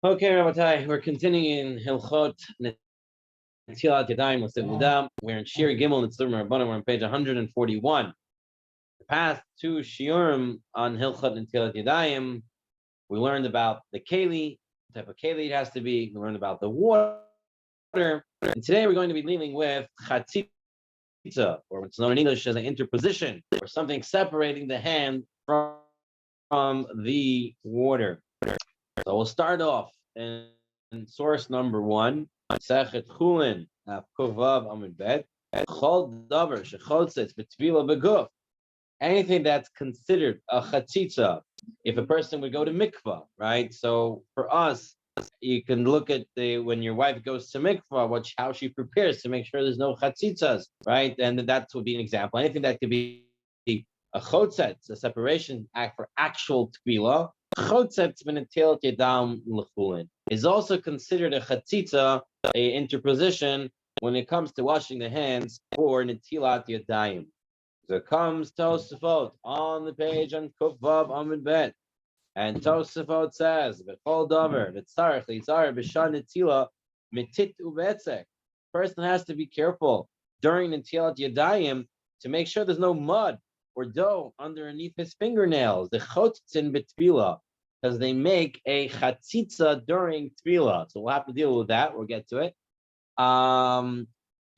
Okay, Rabotai, we're continuing in Hilchot Netilat Yadayim. We're in Shir Gimel and Tzurba. We're on page 141. The past two shiurim on Hilchot Netilat Yadayim, we learned about the keli, the type of keli it has to be. We learned about the water. And today we're going to be dealing with chatzitza, or what's known in English as an interposition, or something separating the hand from the water. So we'll start off in source number 1, Sechet Chulin, Kovav Amud Bet, Chol Davar Shechotzes B'Tvila Beguf. Anything that's considered a chatzitza, if a person would go to mikvah, right? So for us, you can look at when your wife goes to mikvah, how she prepares to make sure there's no chatzitzas, right? And that would be an example. Anything that could be a chotzetz, a separation act for actual tefillah, chotzetz v'netilat yadayim l'chulin is also considered a chatzitza, a interposition when it comes to washing the hands for netilat yadayim. So comes Tosafot on the page on Kuvav Amud Bet, and Tosafot says, "B'chol davar v'tzarich litzar b'shan netila mitit uvetzek." Person has to be careful during netilat yadayim to make sure there's no mud or dough underneath his fingernails. The chotzin b'tefila, because they make a chatzitza during tefila. So we'll have to deal with that. We'll get to it. Kiditnam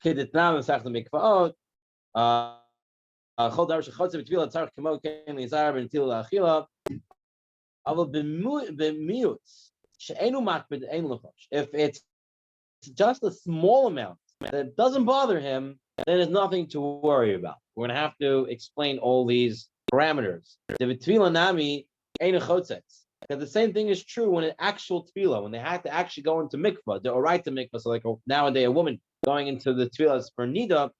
v'sach l'mikvaot. If it's just a small amount that doesn't bother him, then there's nothing to worry about. We're going to have to explain all these parameters. Because the same thing is true when an actual tefillah, when they have to actually go into mikvah, the oraita mikvah, so like nowadays a woman going into the tefillahs for nida,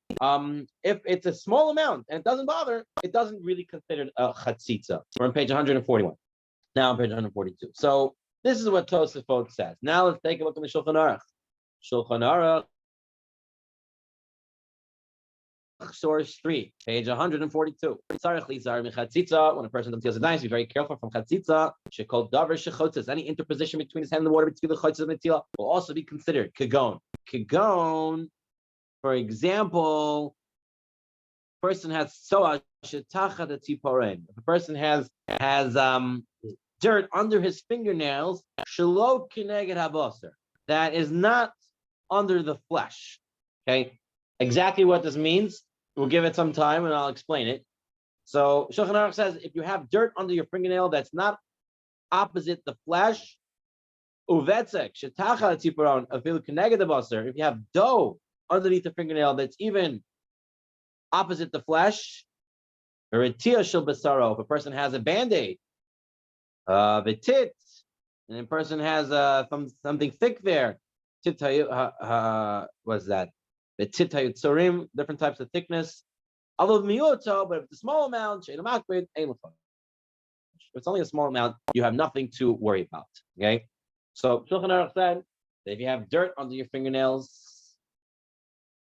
if it's a small amount and it doesn't bother, it doesn't really consider a chatzitza. We're on page 141. Now on page 142. So this is what Tosafot says. Now let's take a look at the Shulchan Aruch. Shulchan Aruch, source 3, page 142. When a person does Yadayim, be very careful from chatzitza. Shekol davar shechotzes, any interposition between his hand and the water between the chotzes and netila will also be considered kagon. Kagon, for example, person has soa shetachat tziporen. If a person has dirt under his fingernails, shelo kineged habaser, that is not under the flesh. Okay, exactly what this means, we'll give it some time and I'll explain it. So Shulchan Aruch says if you have dirt under your fingernail that's not opposite the flesh, uvetzek shetachat tziporon afilu kineged habaser, if you have dough underneath the fingernail that's even opposite the flesh, or a tia shel basaro, if a person has a band-aid, v'tit, and a person has something thick there, what's that? The tit tzorim, different types of thickness. Although miyoto, but if it's a small amount, if it's only a small amount, you have nothing to worry about. Okay, so Shulchan Aruch said that if you have dirt under your fingernails,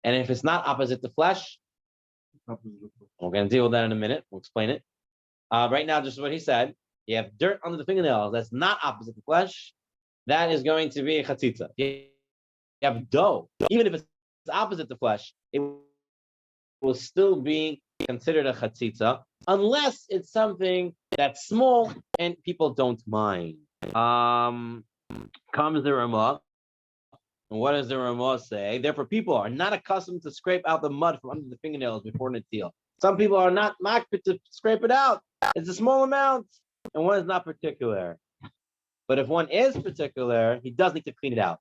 and if it's not opposite the flesh, we're going to deal with that in a minute. We'll explain it. Right now, just what he said, you have dirt under the fingernails that's not opposite the flesh, that is going to be a chatzitza. You have dough, even if it's opposite the flesh, it will still be considered a chatzitza, unless it's something that's small and people don't mind. Comes the Ramah. And what does the Ramah say? Therefore, people are not accustomed to scrape out the mud from under the fingernails before Netil. Some people are not makpid to scrape it out. It's a small amount, and one is not particular. But if one is particular, he does need to clean it out.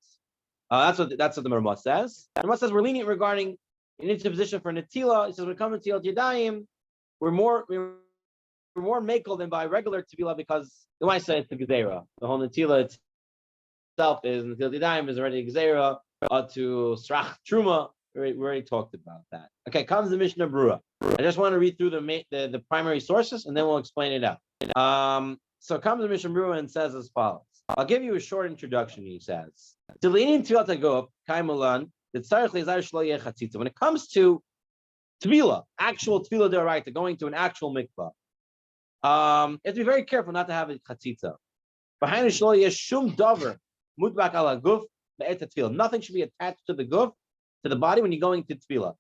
That's what the Ramah says. The Ramah says we're lenient regarding an interposition for Netila. He says when it comes to Netilat Yadayim, we're more makel than by regular Tefillah because the way I say it's the Gezerah. The whole Netila itself is Netilat Yadayim is already Gezerah to Srach Truma. We already talked about that. Okay, comes the Mishnah Berurah. I just want to read through the primary sources and then we'll explain it out. So comes the Mishnah Berurah and says as follows. I'll give you a short introduction. He says, when it comes to tefillah, actual tefillah d'oraita, going to an actual mikvah, you have to be very careful not to have a chatzitza. mutbak ala guf be'et tefillah. Nothing should be attached to the guf, to the body when you're going to tefillah.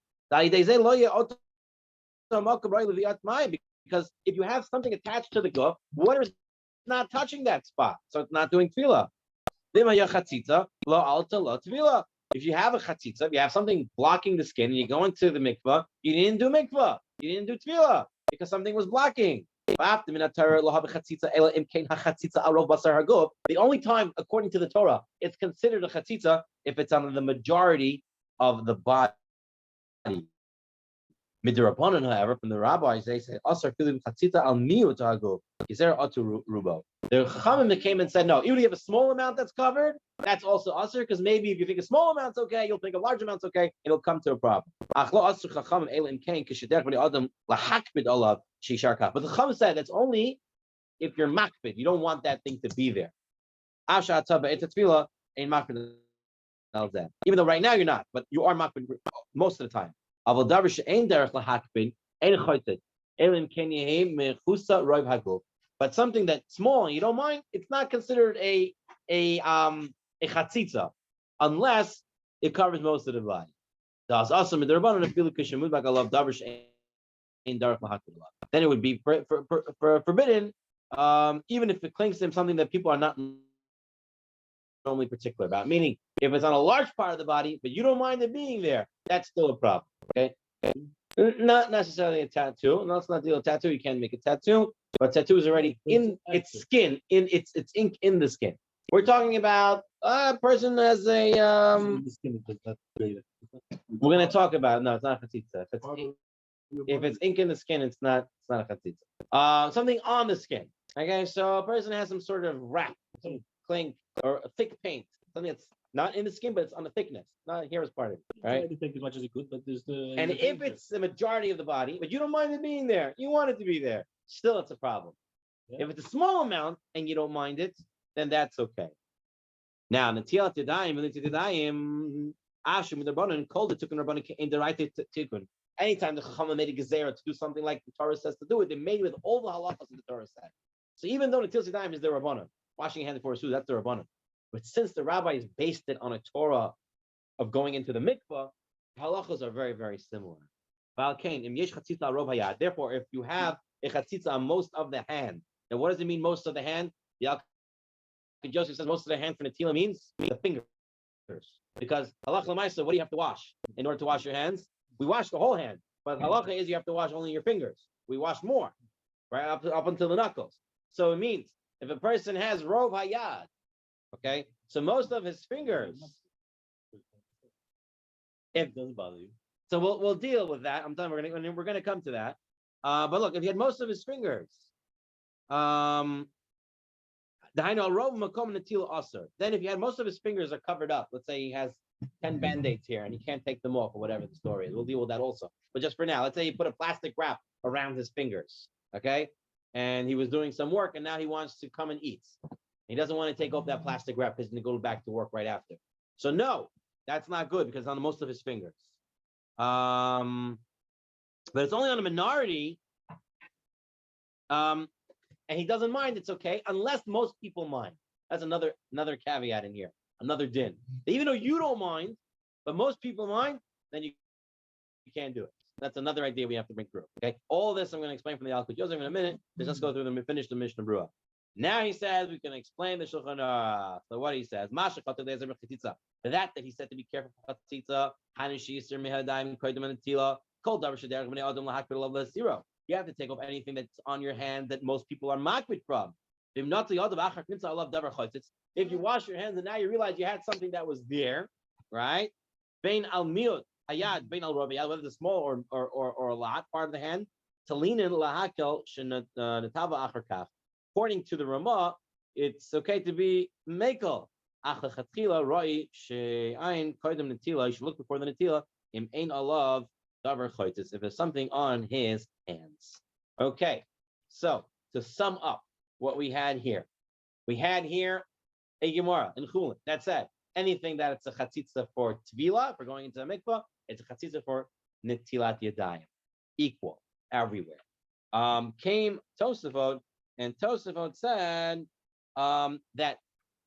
Because if you have something attached to the guf, water is not touching that spot, so it's not doing tefillah. If you have a chatzitza, if you have something blocking the skin, and you go into the mikvah, you didn't do mikvah, you didn't do tefillah, because something was blocking. The only time, according to the Torah, it's considered a chatzitza if it's on the majority of the body. Midrabanan, however, from the rabbis, they say asar filim chatzitza al miut haguf. Is there atu rubo? The Chachamim came and said, no, even if you have a small amount that's covered, that's also asr, because maybe if you think a small amount's okay, you'll think a large amount's okay, it'll come to a problem. But the Chachamim said that's only if you're makpid. You don't want that thing to be there. Even though right now you're not, but you are makpid most of the time. But something that's small and you don't mind, it's not considered a chatzitza unless it covers most of the body. Then it would be forbidden, even if it clings to something that people are not normally particular about. Meaning, if it's on a large part of the body, but you don't mind it being there, that's still a problem. Okay, not necessarily a tattoo. No, it's not a tattoo. You can't make a tattoo. But tattoo is already in its skin, in its ink in the skin. We're talking about a person has a. We're going to talk about no, it's not chatzitza. If it's ink in the skin, it's not a chatzitza. Something on the skin. Okay, so a person has some sort of wrap, some clink or a thick paint, something that's not in the skin, but it's on the thickness. Not here as part of it, right? I think as much as it could, but there's the. And if it's the majority of the body, but you don't mind it being there, you want it to be there. Still, it's a problem. Yeah. If it's a small amount and you don't mind it, then that's okay. Now, Netilat Yadayim, Ashim with the Rabbanan, called it Tukun Rabbanan in the right Tikkun. Anytime the Chacham made a gezerah to do something like the Torah says to do it, they made it with all the halachas that the Torah said. So even though Netilat Yadayim is the Rabbanan, washing your hands before a suit, that's the Rabbanan. But since the rabbis based it on a Torah of going into the mikvah, halachas are very, very similar. Therefore, if you have a chatzitza on most of the hand, now what does it mean most of the hand? The Joseph says most of the hand for Netilah means the fingers. Because halach l'maisa, what do you have to wash in order to wash your hands? We wash the whole hand. But halacha is you have to wash only your fingers. We wash more, right, up until the knuckles. So it means if a person has rov hayad, okay, so most of his fingers. If it doesn't bother you. So we'll deal with that. I'm done. We're gonna come to that. But look, if he had most of his fingers, then if he had most of his fingers are covered up, let's say he has 10 band-aids here and he can't take them off or whatever the story is. We'll deal with that also. But just for now, let's say he put a plastic wrap around his fingers, okay? And he was doing some work and now he wants to come and eat. He doesn't want to take off that plastic wrap because he's going to go back to work right after. So no, that's not good because on most of his fingers. But it's only on a minority. And he doesn't mind, it's okay, unless most people mind. That's another caveat in here, another din. Even though you don't mind, but most people mind, then you can't do it. That's another idea we have to bring through. Okay, all this I'm going to explain from the Al Yosef in a minute. Let's go through them and finish the Mishnah Berurah. Now he says we can explain the Shulchan Aruch. So what he says, for that he said to be careful for chatzitza, you have to take off anything that's on your hand that most people are makbid from. If you wash your hands and now you realize you had something that was there, right? Whether it's small or a lot part of the hand, according to the Ramah, it's okay to be mekel. You should look before the Netilah. If there's something on his hands. Okay, so to sum up what we had here a Gemara in Chulin that said anything that it's a chatzitza for tvila, for going into a mikvah, it's a chatzitza for Netilat Yadayim, equal everywhere. Came Tosafot, and Tosafot said that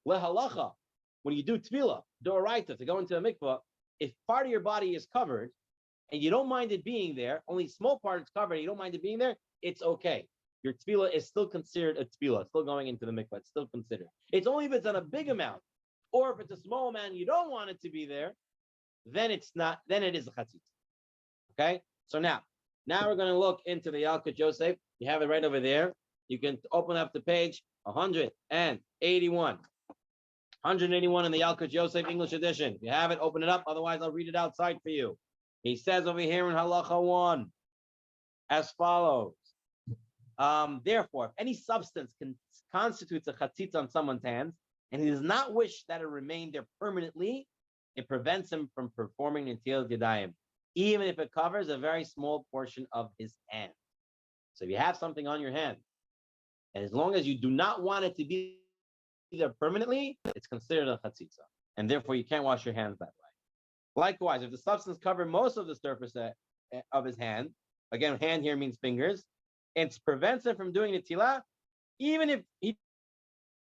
lehalacha, when you do tefillah, doraita, to go into a mikvah, if part of your body is covered and you don't mind it being there, only small part is covered, and you don't mind it being there, it's okay. Your tefillah is still considered a tefillah, it's still going into the mikvah, it's still considered. It's only if it's on a big amount, or if it's a small amount and you don't want it to be there, then it's not, then it is a chatzitza. Okay? So now we're going to look into the Yalkut Yosef. You have it right over there. You can open up the page 181. 181 in the Yalkut Yosef English edition. If you have it, open it up. Otherwise, I'll read it outside for you. He says over here in Halacha 1, as follows. Therefore, if any substance constitutes a chatzitza on someone's hands, and he does not wish that it remain there permanently, it prevents him from performing Netilat Yadayim, even if it covers a very small portion of his hand. So if you have something on your hand, and as long as you do not want it to be there permanently, it's considered a chatzitza, and therefore you can't wash your hands that way. Likewise, if the substance covers most of the surface of his hand, again, hand here means fingers, it prevents him from doing netilah, even if he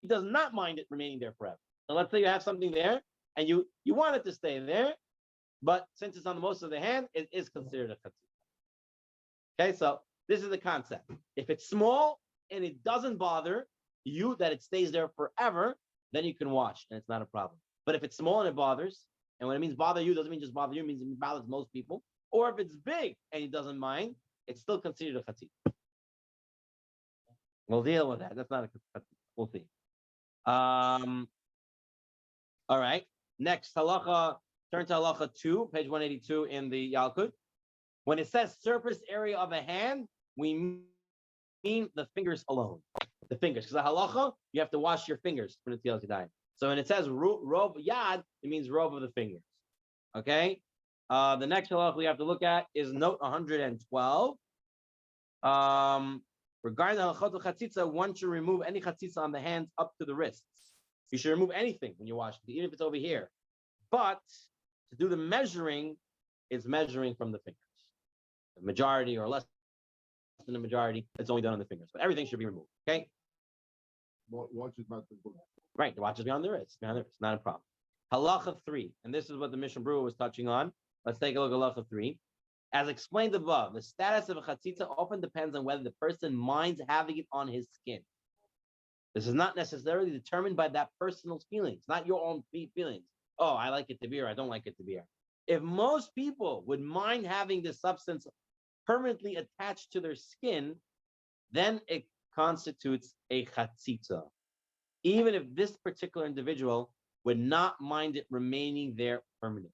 does not mind it remaining there forever. So let's say you have something there, and you want it to stay there, but since it's on the most of the hand, it is considered a chatzitza. Okay, so this is the concept. If it's small and it doesn't bother you that it stays there forever, then you can wash, and it's not a problem. But if it's small and it bothers, and when it means bother you, doesn't mean just bother you, it means it bothers most people. Or if it's big and he doesn't mind, it's still considered a chatzitza. We'll deal with that. That's not a chatzitza. We'll see. All right. Next, halacha. Turn to halacha 2, page 182 in the Yalkut. When it says surface area of a hand, we mean the fingers alone. The fingers, because the halacha, you have to wash your fingers for the Netilat Yadayim. So when it says robe yad, it means robe of the fingers. Okay. The next halacha we have to look at is note 112. Regarding the halachot of chatzitza, one should remove any chatzitza on the hands up to the wrists. You should remove anything when you wash it, even if it's over here. But to do the measuring is measuring from the fingers. The majority or less than the majority, it's only done on the fingers. But everything should be removed. Okay. Watch is not the book. Right, the watch is beyond the wrist. Not a problem. Halacha 3, and this is what the Mishnah Brewer was touching on. Let's take a look at halacha 3. As explained above, the status of a chatzitza often depends on whether the person minds having it on his skin. This is not necessarily determined by that person's feelings, not your own feelings. Oh, I like it to be, or I don't like it to be. If most people would mind having this substance permanently attached to their skin, then it constitutes a chatzitza, even if this particular individual would not mind it remaining there permanently.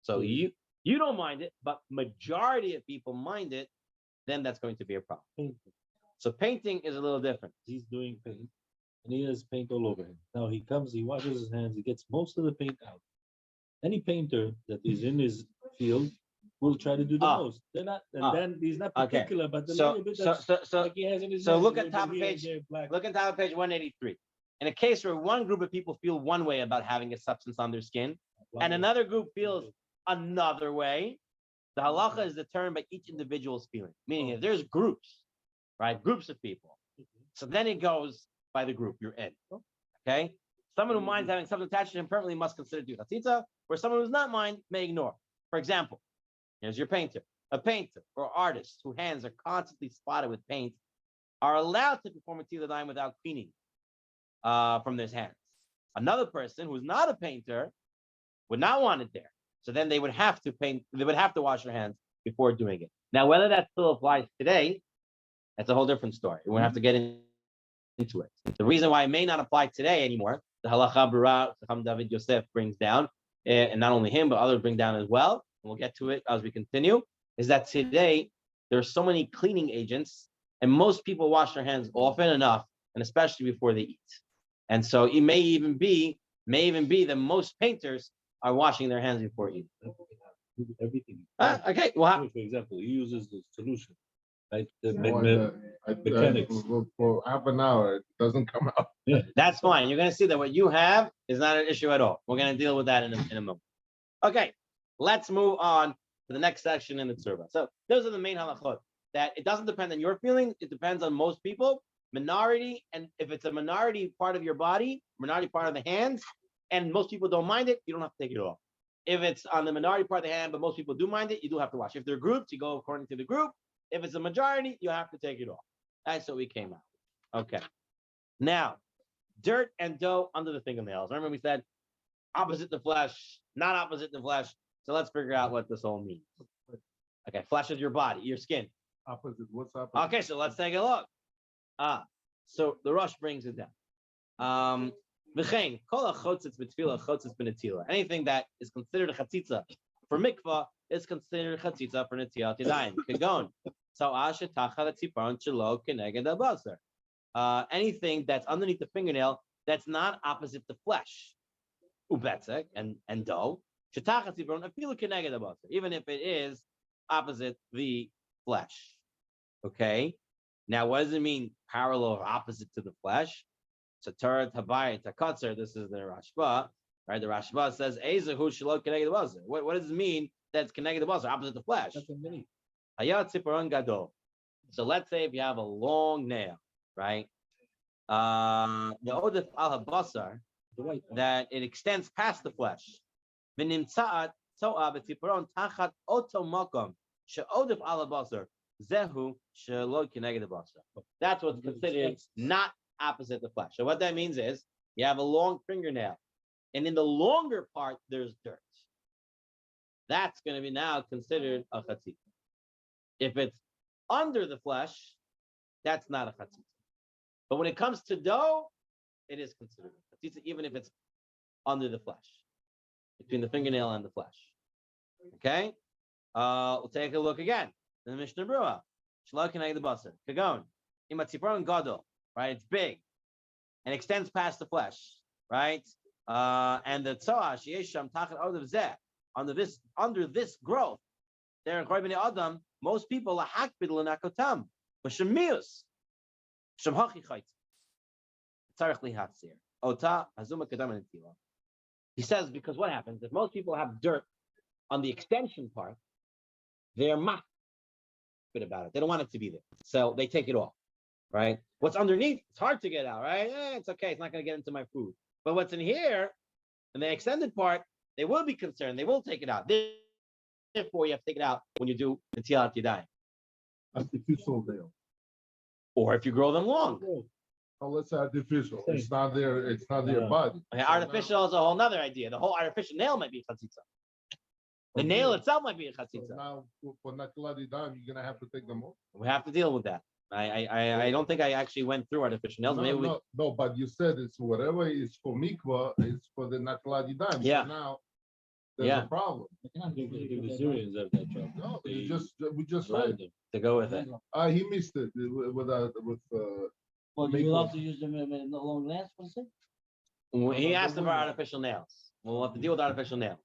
So you don't mind it, but majority of people mind it, then that's going to be a problem. So painting is a little different. He's doing paint, and he has paint all over him. Now he comes, he washes his hands, he gets most of the paint out. Any painter that is in his field will try to do the most. They're not, and then he's not particular, but the little bit like he has in his hands, look at top of page. Look at top of page 183. In a case where one group of people feel one way about having a substance on their skin, and another group feels another way, the halacha is determined by each individual's feeling. Meaning, if there's groups, right, groups of people, so then it goes by the group you're in. Okay, someone who minds having something attached to him permanently must consider to chatzitza, where someone who's not mind may ignore. For example, here's your painter. A painter or artist whose hands are constantly spotted with paint are allowed to perform a Netilat Yadayim without cleaning from their hands. Another person who's not a painter would not want it there. So then they would have to paint, they would have to wash their hands before doing it. Now, whether that still applies today, that's a whole different story. We won't have to get into it. The reason why it may not apply today anymore, the halacha Bara, David Yosef brings down, and not only him, but others bring down as well, and we'll get to it as we continue, is that today there are so many cleaning agents, and most people wash their hands often enough, and especially before they eat. And so it may even be that most painters are washing their hands before eating. Everything. Okay. Well, for example, he uses the solution, right? Mechanics. For half an hour, it doesn't come out. Yeah. That's fine. You're going to see that what you have is not an issue at all. We're going to deal with that in a moment. Okay, let's move on to the next section in the Tzurba. So those are the main halachot. That it doesn't depend on your feelings. It depends on most people. Minority, and if it's a minority part of your body, minority part of the hands, and most people don't mind it, you don't have to take it off. If it's on the minority part of the hand, but most people do mind it, you do have to wash. If they're grouped, you go according to the group. If it's a majority, you have to take it off. That's what we came out. Okay. Now, dirt and dough under the fingernails. Remember we said opposite the flesh, not opposite the flesh. So let's figure out what this all means. Okay, flesh is your body, your skin. Opposite, what's opposite? Okay, so let's take a look. So the Rush brings it down. Anything that is considered a chatzitza for mikvah is considered a chatzitza for netilat yadayim. Kagon. Anything that's underneath the fingernail that's not opposite the flesh, ubetzek and dough, even if it is opposite the flesh. Okay. Now, what does it mean? Parallel or opposite to the flesh? Satar tabai takatzer. This is the Rashba, right? The Rashba says ezehu shelo keneged the bazer. What does it mean? That's keneged the bazer, opposite the flesh. Hayat tziparon gadol. So let's say if you have a long nail, right? The odef al habasar, that it extends past the flesh. V'nimtzaat to'a b'tziparon tachat oto makom she'odef al habasar zehu shelo keneged the bazer. That's what's considered not opposite the flesh. So what that means is you have a long fingernail, and in the longer part there's dirt. That's going to be now considered a chatzitza. If it's under the flesh, that's not a chatzitza. But when it comes to dough, it is considered a chatzitza, even if it's under the flesh, between the fingernail and the flesh. Okay, we'll take a look again in the Mishnah Berurah. Shelo keneged the baser. Kagon imatziparon gadol. Right, it's big and extends past the flesh, right? And the tzoah sheyesham tachat odav zeh, under this growth, there in Bnei Adam, most people are hakbid l'nakotam, but shemius shemhachi chayt tzarich lihatzir ota hazuma kedam netilah. He says because what happens if most people have dirt on the extension part, they're makbid about it. They don't want it to be there, so they take it off. Right? What's underneath, it's hard to get out, right? It's okay, it's not going to get into my food. But what's in here, in the extended part, they will be concerned. They will take it out. Therefore, you have to take it out when you do Netilat Yadayim. Artificial nail. Or if you grow them long. Oh, let's artificial. It's not their body. Okay, artificial is a whole nother idea. The whole artificial nail might be a chatzitza. The nail itself might be a chatzitza. So now, for Netilat Yadayim, you're going to have to take them off? We have to deal with that. I don't think I actually went through artificial nails. No, but you said it's whatever is for mikvah, it's for the Netilat Yadayim. Yeah. So now there's a problem. The Syrians have that job. No, we just read to go with it. He missed it with Well, do you allowed to use them in the long last, what's it? He asked about artificial nails. We'll have to deal with artificial nails.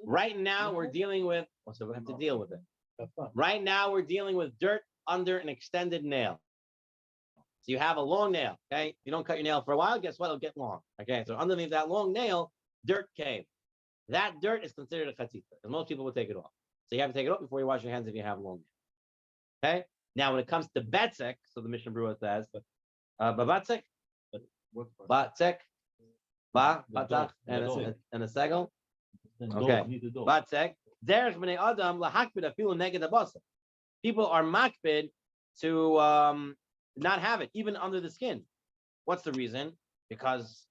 Right now, we're dealing with, so we have to deal with it. Right now, we're dealing with dirt under an extended nail. So you have a long nail, okay? If you don't cut your nail for a while, guess what? It'll get long. Okay, so underneath that long nail, dirt came. That dirt is considered a chatzitza, because most people will take it off. So you have to take it off before you wash your hands if you have long nails. Okay? Now, when it comes to betzek, so the Mishnah Berurah says, babatzek, batzek, batach, and a segel. Okay, batzek, derech b'nei adam lahakbid afilu neged habasar. People are makbid to not have it, even under the skin. What's the reason? Because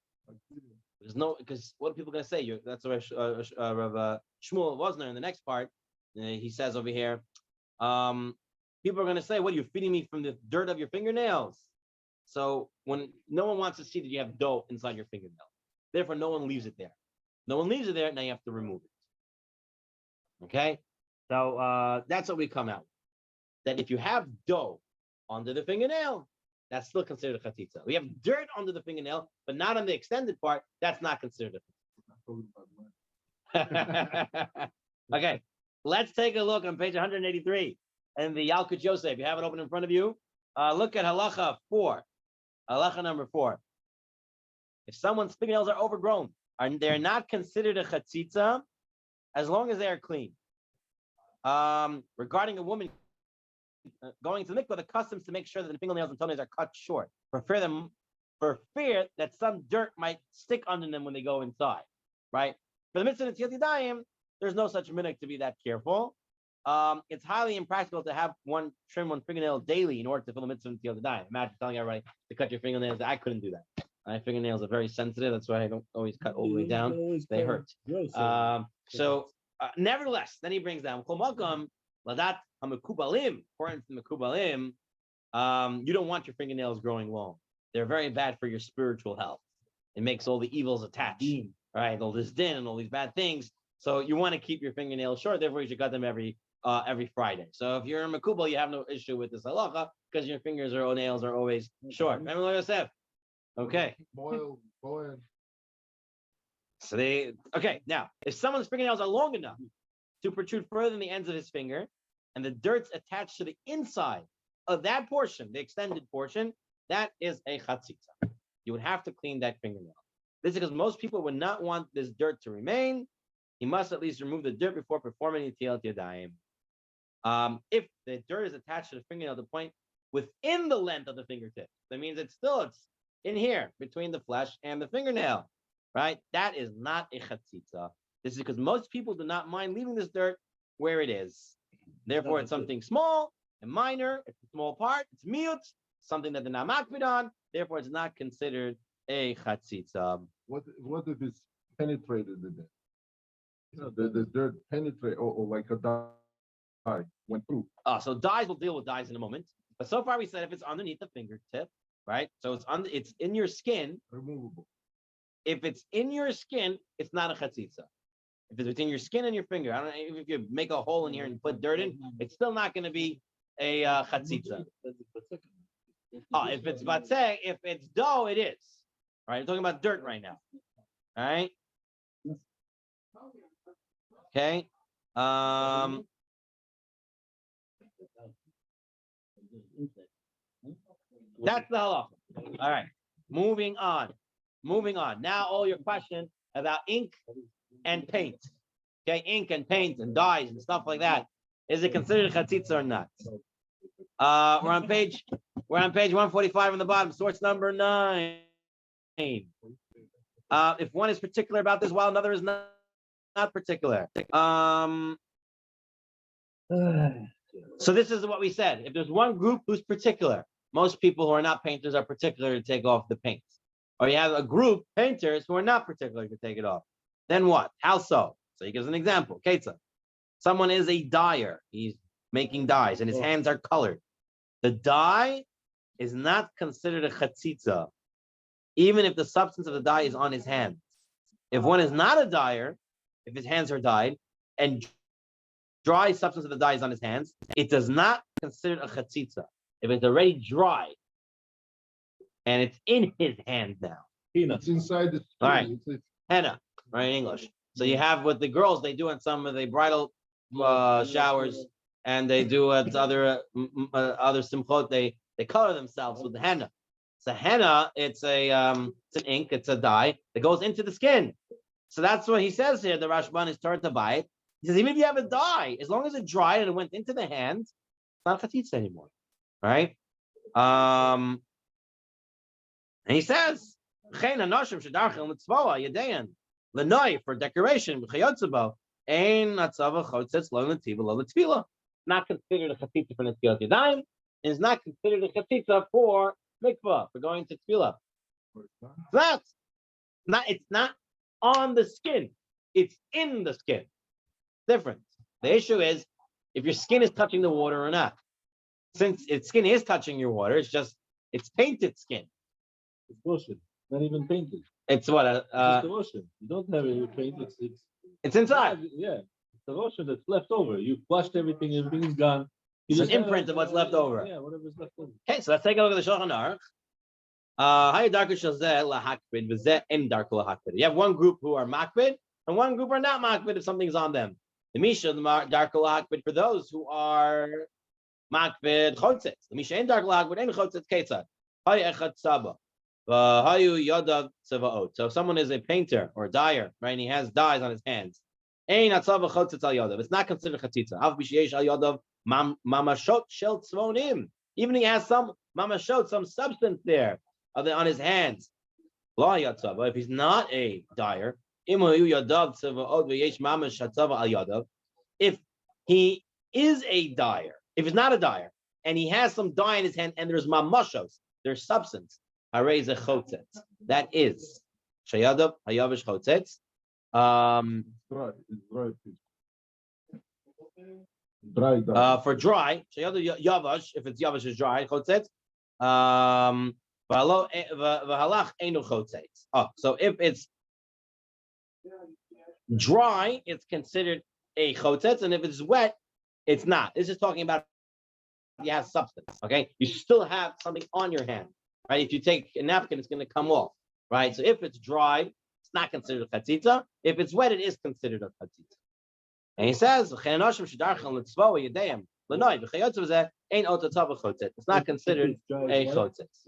what are people going to say? That's what Rav Shmuel Wozner in the next part, he says over here, people are going to say, what, you're feeding me from the dirt of your fingernails? So when no one wants to see that you have dough inside your fingernail, therefore no one leaves it there. No one leaves it there, now you have to remove it. Okay? So that's what we come out with. That if you have dough under the fingernail, that's still considered a chatzitza. We have dirt under the fingernail, but not on the extended part, that's not considered a chatzitza. Okay, let's take a look on page 183 and the Yalkut Yosef. You have it open in front of you. Look at halacha 4. Halacha number 4. If someone's fingernails are overgrown, they're not considered a chatzitza as long as they are clean. Regarding a woman going to the mikvah, the customs to make sure that the fingernails and toenails are cut short. Prefer them for fear that some dirt might stick under them when they go inside, right? For the mitzvah of Netilat Yadayim, there's no such minhag to be that careful. It's highly impractical to have one trim one fingernail daily in order to fill the mitzvah of Netilat Yadayim. Imagine telling everybody to cut your fingernails. I couldn't do that. My fingernails are very sensitive. That's why I don't always cut all the way down. They hurt. Nevertheless, then he brings down ladat hamekubalim. According to the mekubalim, you don't want your fingernails growing long. They're very bad for your spiritual health. It makes all the evils attach, right? All this din and all these bad things. So you want to keep your fingernails short. Therefore, you should cut them every Friday. So if you're a mekubal, you have no issue with this halacha because your fingers or nails are always short. Remember what I said? Okay. Boil. So now, if someone's fingernails are long enough to protrude further than the ends of his finger, and the dirt's attached to the inside of that portion, the extended portion, that is a chatzitza. You would have to clean that fingernail. This is because most people would not want this dirt to remain. He must at least remove the dirt before performing Netilat Yadayim. If the dirt is attached to the fingernail to the point within the length of the fingertip, that means it's in here between the flesh and the fingernail, right? That is not a chatzitza. This is because most people do not mind leaving this dirt where it is. Therefore, it's something small and minor. It's a small part. It's miyut, something that they're not makbid on. Therefore, it's not considered a chatzitza. What if it's penetrated in there? The dirt penetrate or like a dye went through. So dyes, we'll deal with dyes in a moment. But so far we said if it's underneath the fingertip, right? So it's in your skin. Removable. If it's in your skin, it's not a chatzitza. If it's between your skin and your finger, I don't know if you make a hole in here and put dirt in, it's still not going to be a chatzitza. If it's batzeh, if it's dough, it is. All right, I'm talking about dirt right now. All right. Okay. That's the halacha. All right. Moving on. Now all your questions about ink and paint. Okay, ink and paint and dyes and stuff like that. Is it considered chatzitza or not? We're on page 145 on the bottom, source number 9. If one is particular about this while another is not particular. So this is what we said. If there's one group who's particular, most people who are not painters are particular to take off the paint. Or you have a group, painters, who are not particular to take it off. Then what? How so? So he gives an example. Ketza. Someone is a dyer. He's making dyes and his hands are colored. The dye is not considered a chatzitza, even if the substance of the dye is on his hands. If one is not a dyer, if his hands are dyed, and dry substance of the dye is on his hands, it does not consider a chatzitza. If it's already dry and it's in his hand now. It's inside the skin. All right. Henna, right, in English. So you have what the girls, they do in some of the bridal showers, and they do at other simchot, they color themselves with the henna. So henna, it's an ink, it's a dye that goes into the skin. So that's what he says here. The Rashban is turned to buy it. He says, even if you have a dye, as long as it dried and it went into the hands, it's not chatzitza anymore, right? And he says, for decoration, not considered a chatzitza for Netilat Yadayim, and is not considered a chatzitza for mikvah, for going to tefillah. It's not on the skin, it's in the skin. Different. The issue is if your skin is touching the water or not. Since its skin is touching your water, it's painted skin. It's lotion, not even painted. It's what It's the lotion. You don't have it painted. It's inside. Yeah, it's the lotion that's left over. You flushed everything is gone. It's an imprint of what's left over. Yeah, whatever's left over. Okay, so let's take a look at the Shulchan Aruch. You have one group who are makbid and one group are not makbid if something's on them. The Misha, the darkul hakbid for those who are makbid chotzitz. The Misha ain't darkul hakbid ain't chotzitz ketzad. Hay echad saba. Hayu yadav tzevaot. So if someone is a painter or a dyer, right, and he has dyes on his hands, ein atzava chotzitz al yadav. It's not considered chatzitza. Av b'sheyesh al yadav mamashot shel tzvonim. Even he has some mamashot, some substance there. on his hands. If he's not a dyer, if he is a dyer, if he's not a dyer, and he has some dye in his hand, and there's mamashos, there's substance, that is shayadav hayavish chotzetz. Dry, it's dry. Dry. For dry, shayadav yavash, if it's yavash is dry, chotzetz. V'halach einu chotzetz. So if it's dry, it's considered a chotzetz, and if it's wet, it's not. This is talking about you have substance. Okay, you still have something on your hand, right? If you take a napkin, it's going to come off, right? So if it's dry, it's not considered a chatzitza. If it's wet, it is considered a chatzitza. And he says, it's not considered a chotzitz.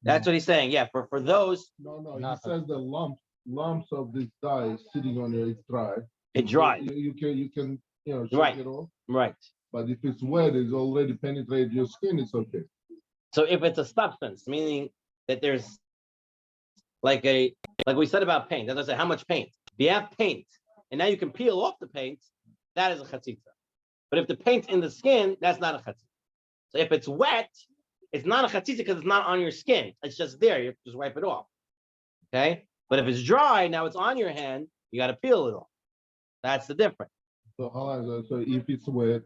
That's what he's saying. Yeah, for those. No, he says the lumps of this dye sitting on it, it's dry. It's dry. You can shake right. it off. Right. But if it's wet, it's already penetrated your skin, it's okay. So if it's a substance, meaning that there's like we said about paint, as I said, how much paint? If you have paint, and now you can peel off the paint, that is a chatzitza. But if the paint's in the skin, that's not a chatzitza. So if it's wet, it's not a chatzitza because it's not on your skin. It's just there. You have to just wipe it off. Okay? But if it's dry, now it's on your hand, you got to peel it off. That's the difference. So if it's wet,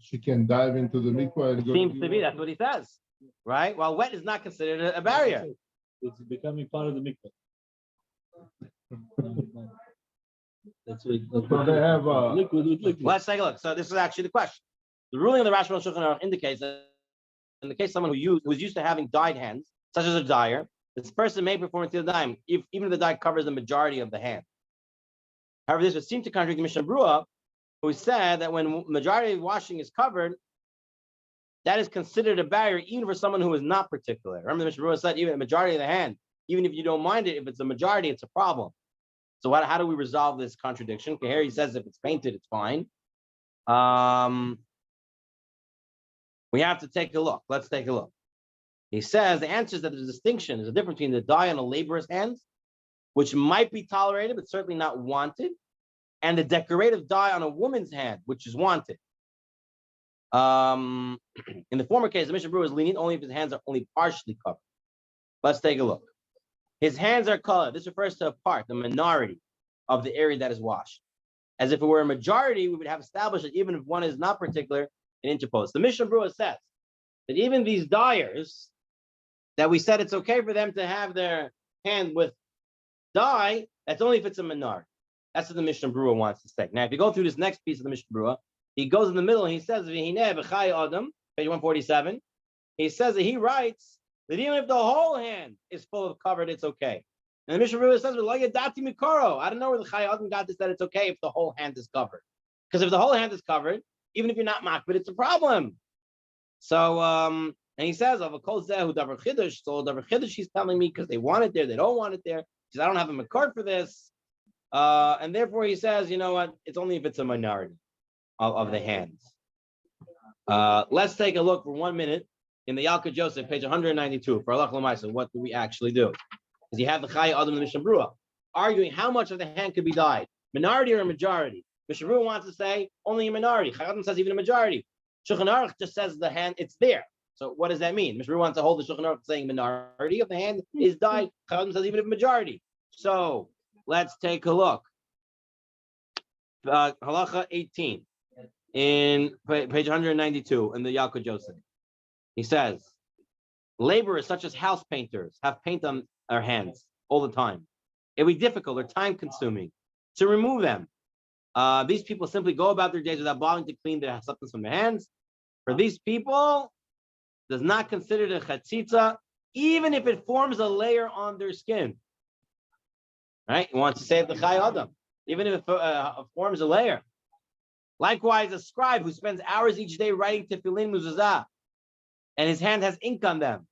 she can dive into the mikvah and go. Seems to be, that's what he says. Right? While wet is not considered a barrier. It's becoming part of the mikvah. That's what So they have liquid with liquid. Let's take a look. So this is actually the question. The ruling of the Rashi Shulchan Aruch indicates that in the case of someone who was used to having dyed hands, such as a dyer, this person may perform Netilat Yadayim even if the dye covers the majority of the hand. However, this would seem to contradict the Mishnah Berurah, who said that when majority of washing is covered, that is considered a barrier even for someone who is not particular. Remember, the Mishnah Berurah said even the majority of the hand, even if you don't mind it, if it's a majority, it's a problem. So how do we resolve this contradiction? Okay, here he says if it's painted, it's fine. We have to take a look. Let's take a look. He says the answer is that there's a distinction. There's a difference between the dye on a laborer's hands, which might be tolerated, but certainly not wanted, and the decorative dye on a woman's hand, which is wanted. In the former case, the Mishnah Berurah is lenient only if his hands are only partially covered. Let's take a look. His hands are colored. This refers to a part, the minority of the area that is washed. As if it were a majority, we would have established that even if one is not particular, it interposed. The Mishnah Berurah says that even these dyers, that we said it's okay for them to have their hand with dye, that's only if it's a minority. That's what the Mishnah Berurah wants to say. Now, if you go through this next piece of the Mishnah Berurah, he goes in the middle and he says, page 147, he says that he writes that even if the whole hand is full of covered, it's okay. And the Mishnah Berurah says, I don't know where the Chai Adam got this, that it's okay if the whole hand is covered. Because if the whole hand is covered, even if you're not makbid, it's a problem. So, and he says, of a kol zehu davar chidush, so davar chidush, he's telling me because they want it there, they don't want it there. He says, I don't have a makar for this. And therefore he says, you know what, it's only if it's a minority of the hands. Let's take a look for 1 minute in the Yalkut Yosef, page 192, for Allah L'maisa, what do we actually do? Because you have the Chai Adam and the Mishnah Berurah arguing how much of the hand could be dyed, minority or a majority. Mishnah Berurah wants to say only a minority. Chai Adam says even a majority. Shulchan Aruch just says the hand, it's there. So what does that mean? Mishnah Berurah wants to hold the Shulchan Aruch saying minority of the hand is dyed. Chai Adam says even if majority. So let's take a look. Halacha 18 in page 192 in the Yalkut Yosef. He says, laborers such as house painters have paint on their hands all the time. It would be difficult or time consuming to remove them. These people simply go about their days without bothering to clean their substance from their hands. For these people, does not consider the chatzitza, even if it forms a layer on their skin. Right? He wants to save the Chai Adam, even if it forms a layer. Likewise, a scribe who spends hours each day writing tefillin mezuzah, and his hand has ink on them.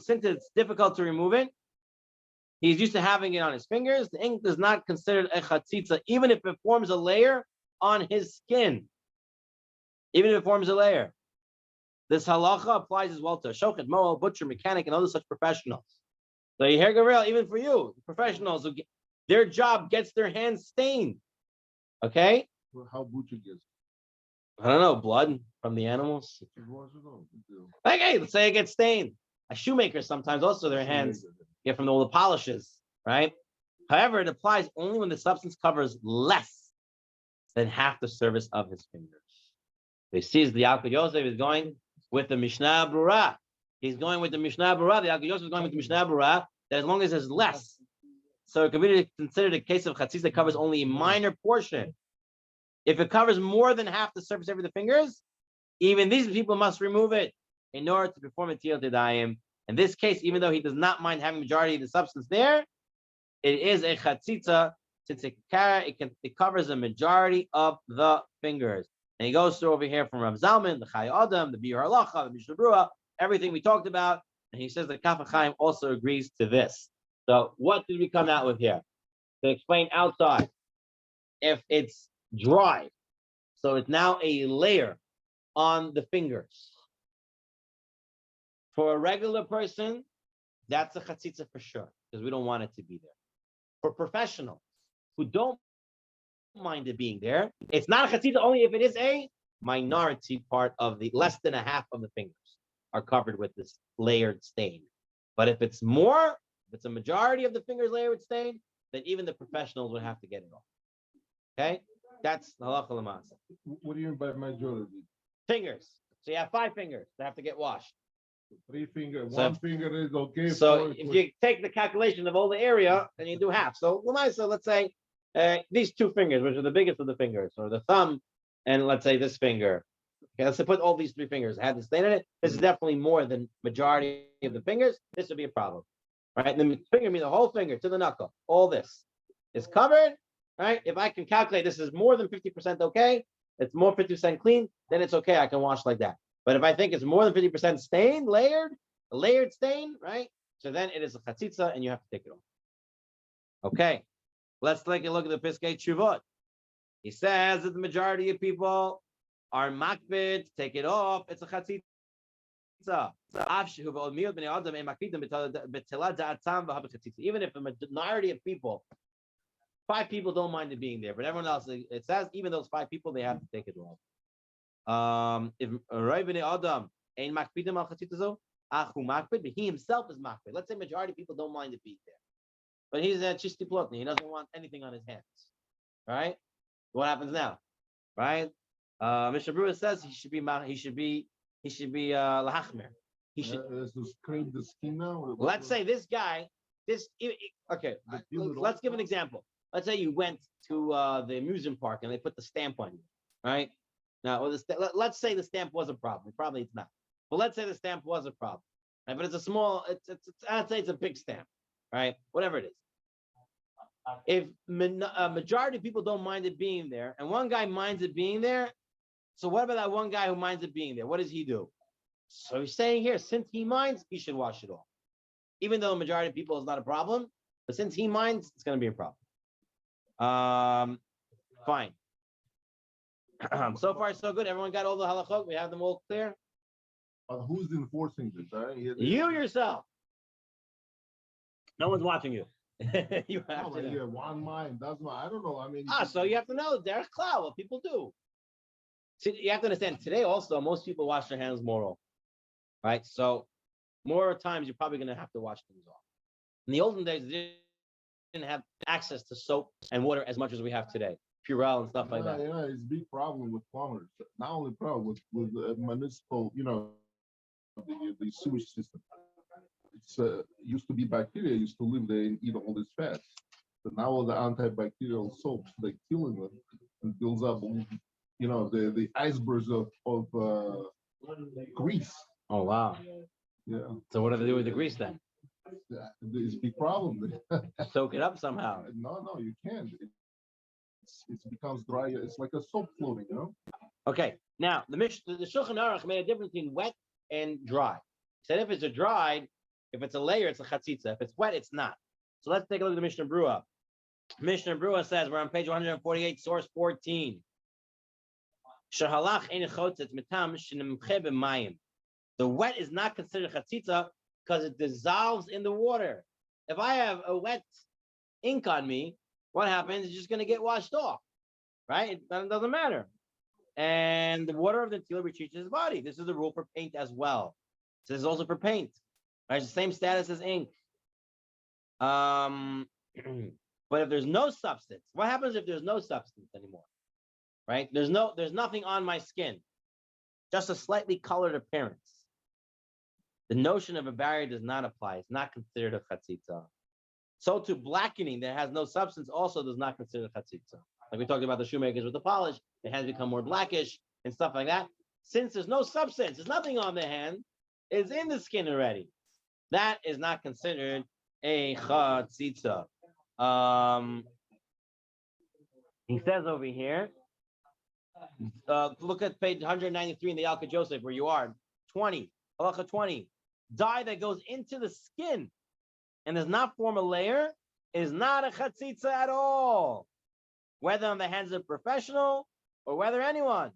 Since it's difficult to remove it, he's used to having it on his fingers. The ink is not considered a chatzitza, even if it forms a layer on his skin. Even if it forms a layer. This halacha applies as well to a shochet, moel, butcher, mechanic, and other such professionals. So you hear, Gabriel, even for you, professionals who their job gets their hands stained. Okay? Well, how butcher gets? I don't know, blood from the animals. Like, hey, let's say it gets stained. A shoemaker sometimes also their hands get from all the polishes, right? However, it applies only when the substance covers less than half the surface of his fingers. He sees the Yaakov Yosef is going with the Mishnah Berurah. He's going with the Mishnah Berurah. The Yaakov Yosef is going with the Mishnah Berurah that as long as there's less. So it could be considered a case of chatzitza that covers only a minor portion. If it covers more than half the surface of the fingers, even these people must remove it in order to perform Netilat Yadayim. In this case, even though he does not mind having majority of the substance there, it is a chatzitza since it covers the majority of the fingers. And he goes through over here from Rav Zalman, the Chai Adam, the Biur Halacha, the Mishnah Berurah, everything we talked about. And he says that Kaf HaChaim also agrees to this. So what did we come out with here? To explain outside, if it's dry, so it's now a layer on the fingers. For a regular person, that's a chatzitza for sure, because we don't want it to be there. For professionals who don't mind it being there, it's not a chatzitza only if it is a minority part of the less than a half of the fingers are covered with this layered stain. But if it's more, if it's a majority of the fingers layered with stain, then even the professionals would have to get it off. Okay? That's the halacha l'maaseh. What do you mean by majority? Fingers. So you have 5 fingers that have to get washed. 3 fingers. So- One finger is okay. So if you take the calculation of all the area, then you do half. So let's say these 2 fingers, which are the biggest of the fingers, or the thumb, and let's say this finger. Okay, let's say put all these 3 fingers. Had the stain in it. This is definitely more than majority of the fingers. This would be a problem, right? And the finger means the whole finger to the knuckle. All this is covered, right? If I can calculate this is more than 50% okay, it's more 50% clean, then it's okay. I can wash like that. But if I think it's more than 50% stained, a layered stain, right? So then it is a chatzitza and you have to take it off. Okay, let's take a look at the Piskei Teshuvot. He says that the majority of people are makbid, take it off, it's a chatzitza. Even if a minority of people, 5 people don't mind it being there, but everyone else, it says even those 5 people, they have to take it off. If Adam ain't makpidim al chatzitza, but he himself is makpid. Let's say majority of people don't mind it being there, but he's a chisti plotni. He doesn't want anything on his hands. Right? What happens now? Right? Mishnah Berurah says he should be lahachmer. He should to scrape the skin now. Let's say this guy. Okay. Let's give an example. Let's say you went to the amusement park and they put the stamp on you. Right? Now, let's say the stamp was a problem. Probably it's not. But let's say the stamp was a problem. Right? But it's a small. I'd say it's a big stamp. Right? Whatever it is. If a majority of people don't mind it being there, and one guy minds it being there, so what about that one guy who minds it being there? What does he do? So he's saying here, since he minds, he should wash it off. Even though the majority of people is not a problem, but since he minds, it's going to be a problem. Fine. So far, so good. Everyone got all the halachot. We have them all clear. But who's enforcing this? You yourself. No one's watching you. You have Oh, to know. yeah, one mind. That's why I don't know. I mean, So you have to know. There's cloud. What people do. See, you have to understand. Today, also, most people wash their hands more often, right? So, more times you're probably going to have to wash things off. In the olden days, they didn't have access to soap and water as much as we have today. Purell and stuff like that. Yeah, it's a big problem with plumbers. Not only problem with the municipal, the sewage system. It's used to be bacteria used to live there and eat all this fat. But now all the antibacterial soaps they killing them and builds up, the icebergs of grease. Oh wow! Yeah, So what do they do with the grease then? it's a big problem. Soak it up somehow. No, you can't. It becomes dry. It's like a soap floating, Okay. Now the Shulchan Aruch made a difference between wet and dry. He said if it's if it's a layer, it's a chatzitza. If it's wet, it's not. So let's take a look at the Mishnah Berurah. Mishnah Berurah says we're on page 148, source 14. The wet is not considered chatzitza because it dissolves in the water. If I have a wet ink on me, what happens? It's just going to get washed off, right? It doesn't matter. And the water of the Netilat retreats his body. This is the rule for paint as well. So this is also for paint. Right? It's the same status as ink. But if there's no substance, what happens if there's no substance anymore? Right? There's nothing on my skin, just a slightly colored appearance. The notion of a barrier does not apply. It's not considered a chatzitza. So to blackening that has no substance also does not consider a chatzitza. Like we talked about the shoemakers with the polish, the hands become more blackish and stuff like that. Since there's no substance, there's nothing on the hand, it's in the skin already. That is not considered a chatzitza. He says over here, look at page 193 in the Yalkut Joseph, where you are. 20, halacha 20. Dye that goes into the skin and does not form a layer is not a chatzitza at all. Whether on the hands of a professional or whether anyone.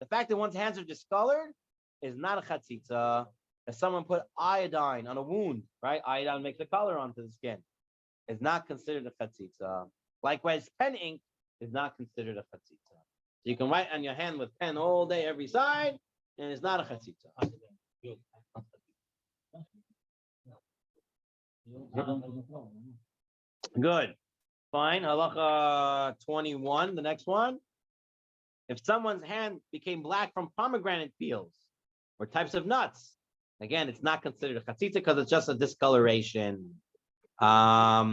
The fact that one's hands are discolored is not a chatzitza. If someone put iodine on a wound, right? Iodine makes a color onto the skin. It's not considered a chatzitza. Likewise, pen ink is not considered a chatzitza. So you can write on your hand with pen all day, every side, and it's not a chatzitza. Good. Fine. Halacha 21, the next one. If someone's hand became black from pomegranate peels or types of nuts, again, it's not considered a chatzitza because it's just a discoloration. If a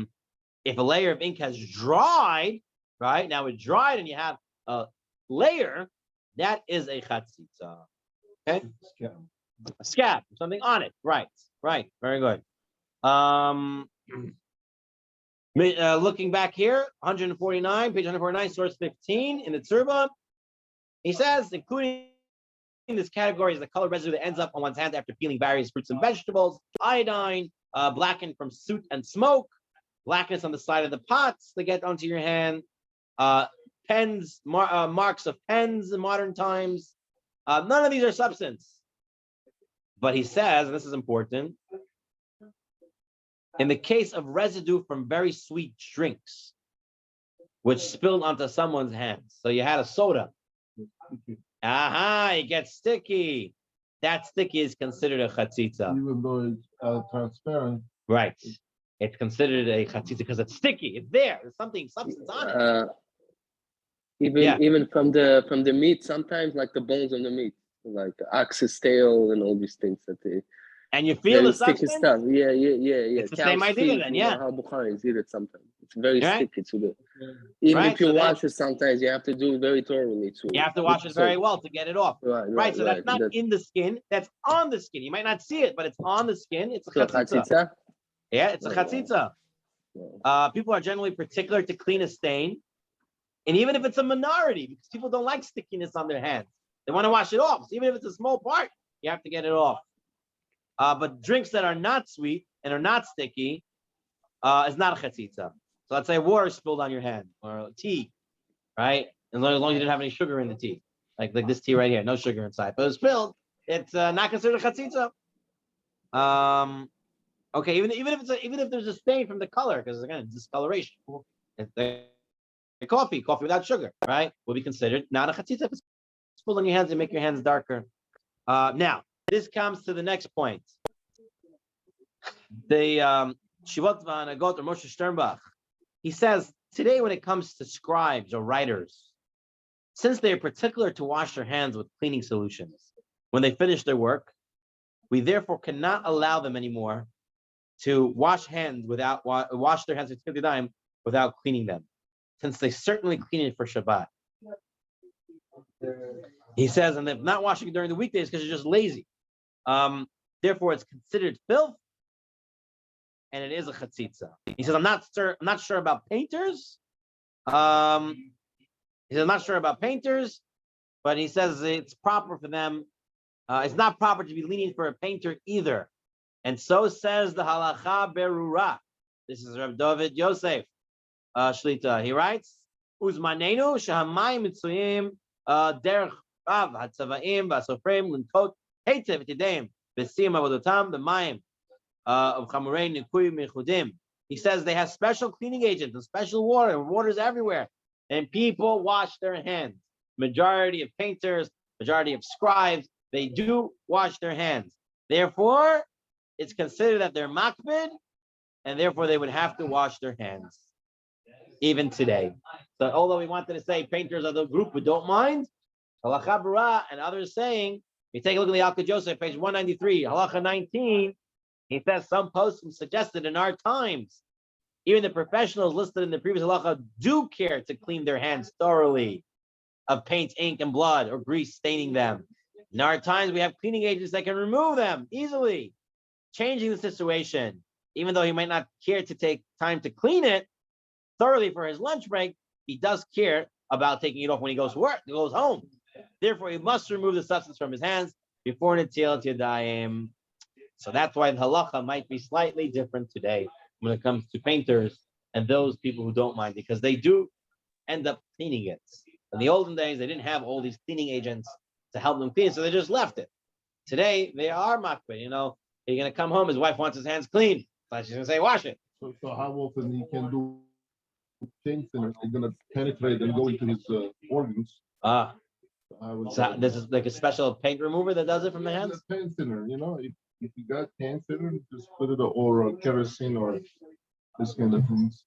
layer of ink has dried, right? Now it dried and you have a layer, that is a chatzitza. Okay? A scab, something on it. Right. Very good. Looking back here, 149, page 149, source 15 in the Tzurba, he says, including in this category is the color residue that ends up on one's hands after peeling various fruits and vegetables, iodine, blackened from soot and smoke, blackness on the side of the pots that get onto your hand, pens, marks of pens in modern times. None of these are substance. But he says, and this is important, in the case of residue from very sweet drinks, which spilled onto someone's hands. So you had a soda. It gets sticky. That sticky is considered a chatzitza. Even though it's transparent. Right. It's considered a chatzitza because it's sticky. It's there. There's substance on it. Even from the meat, sometimes like the bones on the meat, like ox's tail and all these things that they. And you feel the sticky substance? stuff. Yeah. It's the same idea then, yeah. How Bukharis eat it sometimes. It's very right. sticky to do. Even right, if you wash it sometimes, you have to do it very thoroughly too. You have to wash it very well to get it off. Right. So that's not in the skin, that's on the skin. You might not see it, but it's on the skin. It's a chatzitza. Yeah, it's a chatzitza. People are generally particular to clean a stain. And even if it's a minority, because people don't like stickiness on their hands, they want to wash it off. So even if it's a small part, you have to get it off. But drinks that are not sweet and are not sticky is not a chatzitza. So let's say water spilled on your hand or tea, right? As long as you didn't have any sugar in the tea, like this tea right here, no sugar inside, but it was spilled. It's not considered a chatzitza. Okay, even if there's a stain from the color, because again, discoloration. Coffee without sugar, right, will be considered not a chatzitza. If it's spilled on your hands and make your hands darker. Now. This comes to the next point. The Shivot V'Hanagot or Moshe Sternbach, he says, today when it comes to scribes or writers, since they are particular to wash their hands with cleaning solutions when they finish their work, we therefore cannot allow them anymore to wash their hands with Yadayim without cleaning them, since they certainly clean it for Shabbat. He says, and they're not washing it during the weekdays because you're just lazy. Therefore, it's considered filth, and it is a chatzitza. He says, I'm not sure about painters. He says, I'm not sure about painters, but he says it's proper for them. It's not proper to be lenient for a painter either. And so says the halacha berura. This is Reb David Yosef Shlita. He writes, Uzmanenu shahamayim mitzuyim derech rav hatzavaim v'asofrim linkot heitev v'tidayim Besiyam avodatam b'mayim of chamurein nikuy mechudim. He says they have special cleaning agents and special water. Water's everywhere, and people wash their hands. Majority of painters, majority of scribes, they do wash their hands. Therefore, it's considered that they're makbid, and therefore they would have to wash their hands, even today. So although we wanted to say painters are the group who don't mind, halacha bara and others saying, you take a look at the Alka Joseph, page 193, halacha 19, he says some posts suggested in our times, even the professionals listed in the previous halacha do care to clean their hands thoroughly of paint, ink, and blood or grease staining them. In our times, we have cleaning agents that can remove them easily, changing the situation. Even though he might not care to take time to clean it thoroughly for his lunch break, he does care about taking it off when he goes to work, he goes home. Therefore, he must remove the substance from his hands before Netilat Yadayim. So that's why the halacha might be slightly different today when it comes to painters and those people who don't mind, because they do end up cleaning it. In the olden days, they didn't have all these cleaning agents to help them clean, so they just left it. Today, they are makbid. You're going to come home, his wife wants his hands clean. So she's going to say, wash it. So how often he can do paint thinner? It's going to penetrate and go into his organs. So this is like a special paint remover that does it from the hands? Paint thinner, if you got paint thinner, just put it or kerosene or this kind of things,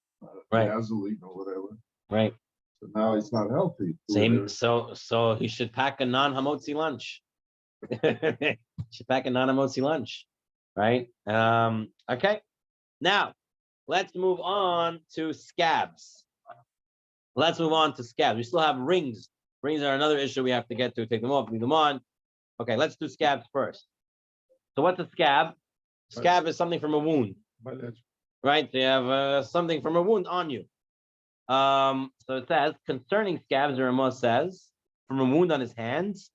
right? Gasoline or whatever. Right. So now it's not healthy. Same. So he should pack a non-hamotzi lunch. Should pack a non-hamotzi lunch, right? Okay. Now let's move on to scabs. We still have rings. Rings are another issue we have to get to. Take them off, leave them on. Okay, let's do scabs first. So what's a scab? Scab is something from a wound, right? They have something from a wound on you. So it says, concerning scabs, the Ramah says, from a wound on his hands,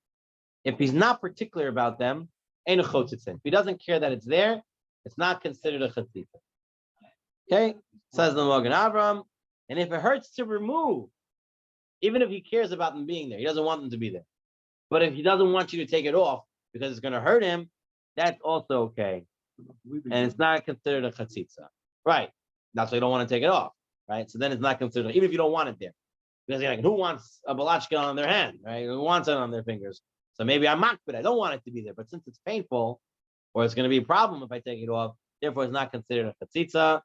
if he's not particular about them, ain't a chotzitza. If he doesn't care that it's there, it's not considered a chotzitza. Okay, says the Magen Avram, and if it hurts to remove, even if he cares about them being there, he doesn't want them to be there. But if he doesn't want you to take it off because it's going to hurt him, that's also okay. And it's not considered a chatzitza. Right. That's why you don't want to take it off. Right. So then it's not considered, even if you don't want it there. Because you're like, who wants a balachka on their hand? Right? Who wants it on their fingers? So maybe I'm mocked, but I don't want it to be there. But since it's painful, or it's going to be a problem if I take it off, therefore it's not considered a chatzitza.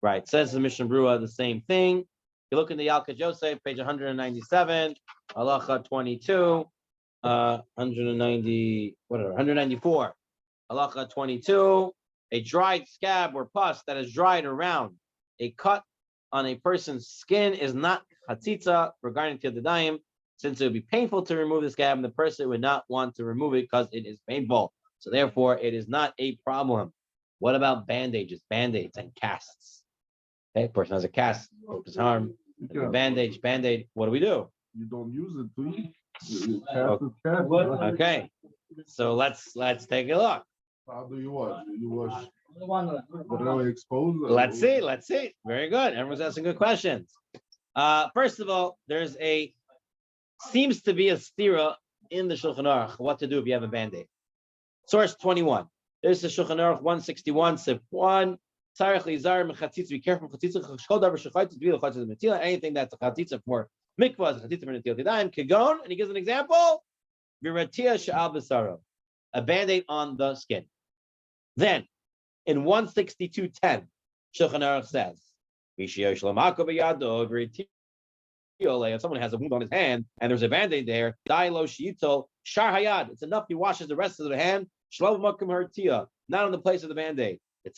Right. Says the Mishnah Berurah the same thing. You look in the Yalka Joseph, page 197, halacha 22, 194, halacha 22. A dried scab or pus that is dried around a cut on a person's skin is not chatzitza regarding to the Yadayim, since it would be painful to remove the scab, and the person would not want to remove it because it is painful. So therefore, it is not a problem. What about bandages, band-aids, and casts? Okay, person has a cast, broke his arm, bandage, band-aid. What do we do? You don't use it, do you? Okay, so let's take a look. How do you wash? Do you wash whatever exposed? Let's see. Very good. Everyone's asking good questions. First of all, seems to be a stira in the Shulchan Aruch what to do if you have a band-aid. Source 21. There's the Shulchan Aruch 161, Sif 1. Be careful. Anything that's a chatzitza for mikvah is a chatzitza for Netilat Yadayim. Kagon, and he gives an example. A band-aid on the skin. Then, in 162.10, Shulchan Aruch says, if someone has a wound on his hand and there's a band-aid there, it's enough he washes the rest of the hand, not on the place of the band-aid. And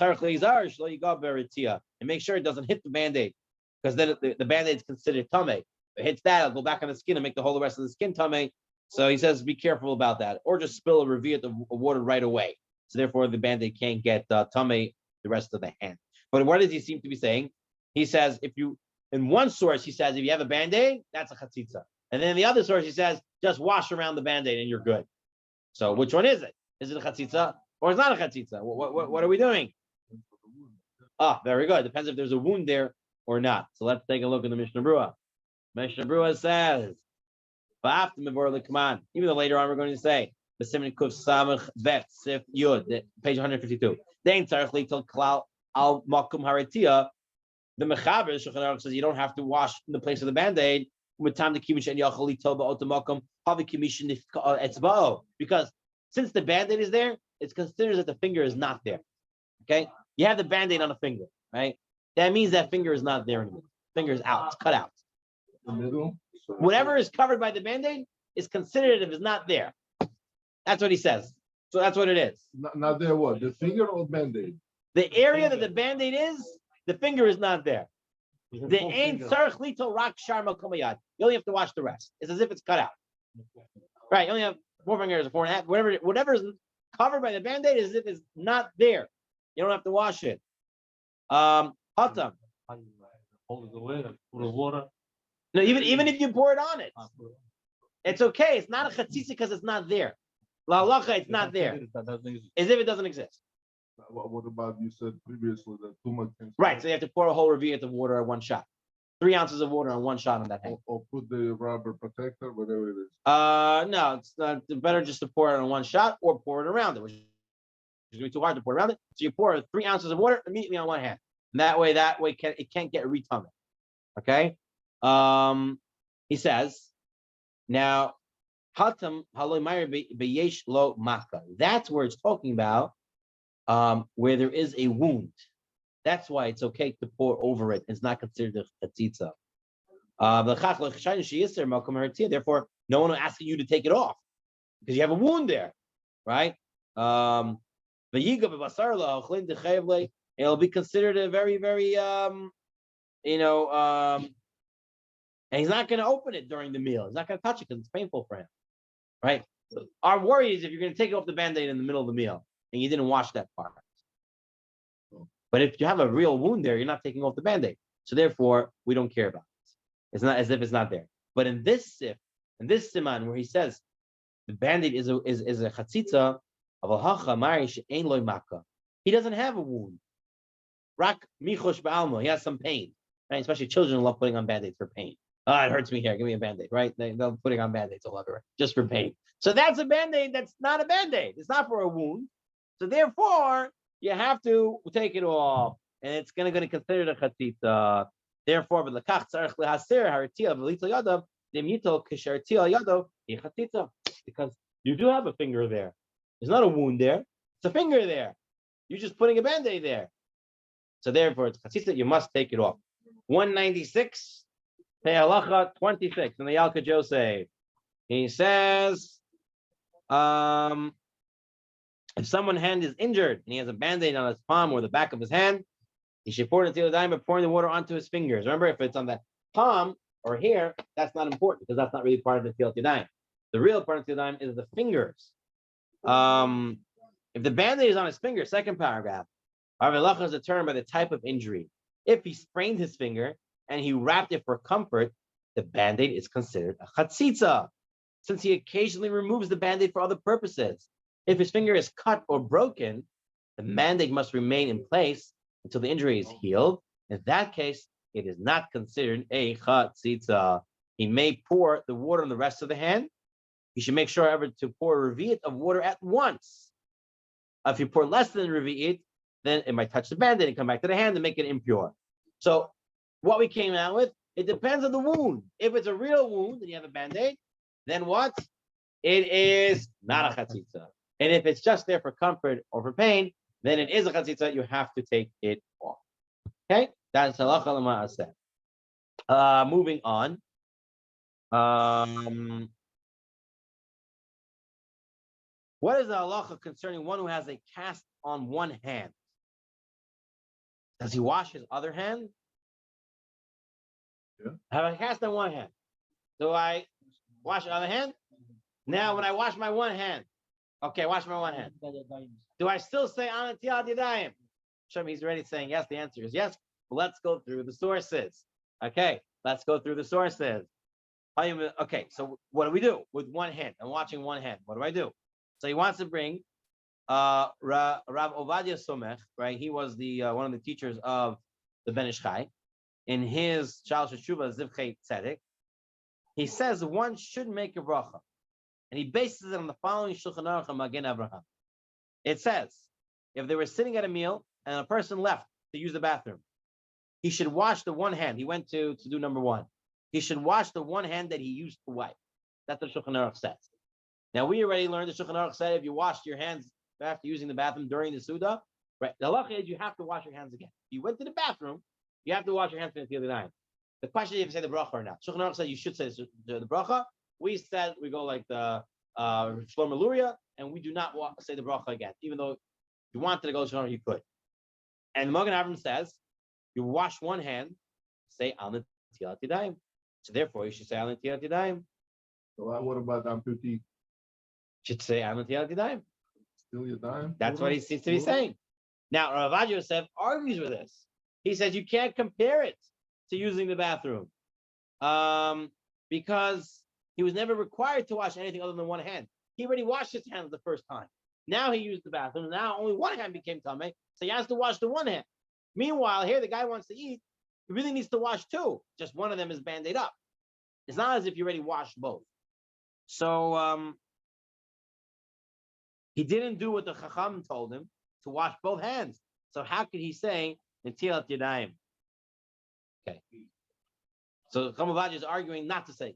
make sure it doesn't hit the band-aid, because then the band-aid is considered tamei. If it hits that, it'll go back on the skin and make the whole rest of the skin tamei. So he says, be careful about that, or just spill a revi'at of water right away. So therefore, the band-aid can't get tamei the rest of the hand. But what does he seem to be saying? He says, in one source, he says, if you have a band-aid, that's a chatzitza. And then in the other source, he says, just wash around the band-aid and you're good. So which one is it? Is it a chatzitza or it's not a chatzitza? What are we doing? Very good. Depends if there's a wound there or not. So let's take a look at the Mishnah Berurah. Mishnah Berurah says, even though later on we're going to say, the Siman Kuf Samach Bet Sif Yud, page 152. Then Tzarech Lital Klal Al Makum Haritia. The Mechaber Shulchan Aruch says you don't have to wash in the place of the band-aid with time to kimish and yachol litol ba'otomakom havi kimishin etzbao, because since the band-aid is there, it's considered that the finger is not there. Okay, you have the band-aid on a finger, right? That means that finger is not there anymore. Finger is out, it's cut out. The middle. So Whatever is covered by the band-aid is considered if it's not there. That's what he says. So that's what it is. not there. What? The finger or band-aid? The area that the band-aid is, the finger is not there. The ain't tzarech litol rak sharma kumayad. You only have to wash the rest. It's as if it's cut out. Right. You only have 4 fingers, 4.5, whatever is covered by the band-aid is as if it's not there. You don't have to wash it. Hatam. Hold it away, put the water. No, even if you pour it on it, it's okay. It's not a chatzitza because it's not there. La halacha, it's not there. As if it doesn't exist. What about you said previously that too much? Right. So you have to pour a whole revi'at of water at one shot. 3 ounces of water on one shot on that hand. Or put the rubber protector, whatever it is. No, it's not better just to pour it on one shot or pour it around it, which is going to be too hard to pour around it. So you pour 3 ounces of water immediately on one hand. And that way it can't get retummed. Okay. He says, now, hatam haloy mayr beyesh lo maka. That's where it's talking about where there is a wound. That's why it's okay to pour over it. It's not considered a tzitza. Therefore, no one will ask you to take it off because you have a wound there, right? It'll be considered a very, very, and he's not going to open it during the meal. He's not going to touch it because it's painful for him, right? So our worry is if you're going to take off the band-aid in the middle of the meal and you didn't wash that part. But if you have a real wound there, you're not taking off the band-aid. So therefore, we don't care about it. It's not as if it's not there. But in this siman where he says the band-aid is a chatzitza, he doesn't have a wound. Rak michosh ba'alma, he has some pain. Right? Especially children love putting on band-aids for pain. Oh, it hurts me here. Give me a band-aid, right? They're putting on band-aids all over just for pain. So that's a band-aid that's not a band-aid. It's not for a wound. So therefore, you have to take it off, and it's going to consider the chatzitza. Therefore, because you do have a finger there. There's not a wound there. It's a finger there. You're just putting a band-aid there. So therefore, it's chatzitza. You must take it off. 196, halacha 26, in the Yalkut Yosef. He says, if someone's hand is injured and he has a band-aid on his palm or the back of his hand, he should pour it into the Yadayim by pouring the water onto his fingers. Remember, if it's on the palm or here, that's not important because that's not really part of the Netilat Yadayim. The real part of the Yadayim is the fingers. If the band-aid is on his finger, second paragraph, halacha is determined by the type of injury. If he sprained his finger and he wrapped it for comfort, the band-aid is considered a chatzitza, since he occasionally removes the band-aid for other purposes. If his finger is cut or broken, the band-aid must remain in place until the injury is healed. In that case, it is not considered a chatzitza. He may pour the water on the rest of the hand. You should make sure ever to pour a revi'at of water at once. If you pour less than a revi'at, then it might touch the band-aid and come back to the hand and make it impure. So what we came out with, it depends on the wound. If it's a real wound and you have a band-aid, then what? It is not a chatzitza. And if it's just there for comfort or for pain, then it is a chatzitza. You have to take it off. Okay? That's halacha l'ma'aseh. Moving on. What is the halacha concerning one who has a cast on one hand? Does he wash his other hand? Yeah. I have a cast on one hand. Do I wash the other hand? Now, when I wash my one hand, okay, wash my one hand. Do I still say Netilat Yadayim? Show me he's already saying yes. The answer is yes. But let's go through the sources. Okay, let's go through the sources. Okay, so what do we do with one hand? I'm watching one hand. What do I do? So he wants to bring Rav Ovadia Somech, right? He was the one of the teachers of the Ben Ish Chai. In his Shalosh Teshuva Zivchei Tzedek, he says one should make a bracha And he bases it on the following Shulchan Aruch and Magen Avraham. It says, if they were sitting at a meal and a person left to use the bathroom, he should wash the one hand. He went to do number one. He should wash the one hand that he used to wipe. That's what Shulchan Aruch says. Now, we already learned that Shulchan Aruch said if you washed your hands after using the bathroom during the Suda, right? The halacha is you have to wash your hands again. If you went to the bathroom, you have to wash your hands for the Yadayim. The question is if you say the bracha or not. Shulchan Aruch said you should say the bracha. We said we go like the Shlomo Luria, and we do not say the bracha again, even though if you wanted to go to Shulchan Aruch, you could. And Magen Avraham says you wash one hand, say Al Netilat Yadayim. So therefore, you should say Al Netilat Yadayim. So what about amputee? Should say Al Netilat Yadayim. Still Yadayim? That's what he seems to be saying. Now, Rav Ovadia Yosef argues with this. He says you can't compare it to using the bathroom because he was never required to wash anything other than one hand. He already washed his hands the first time. Now he used the bathroom. Now only one hand became tamei, so he has to wash the one hand. Meanwhile, here the guy wants to eat. He really needs to wash two. Just one of them is band-aid up. It's not as if you already washed both. So he didn't do what the Chacham told him to wash both hands. So how could he say Netilat Yadayim? Okay. So Rav Ovadia is arguing not to say.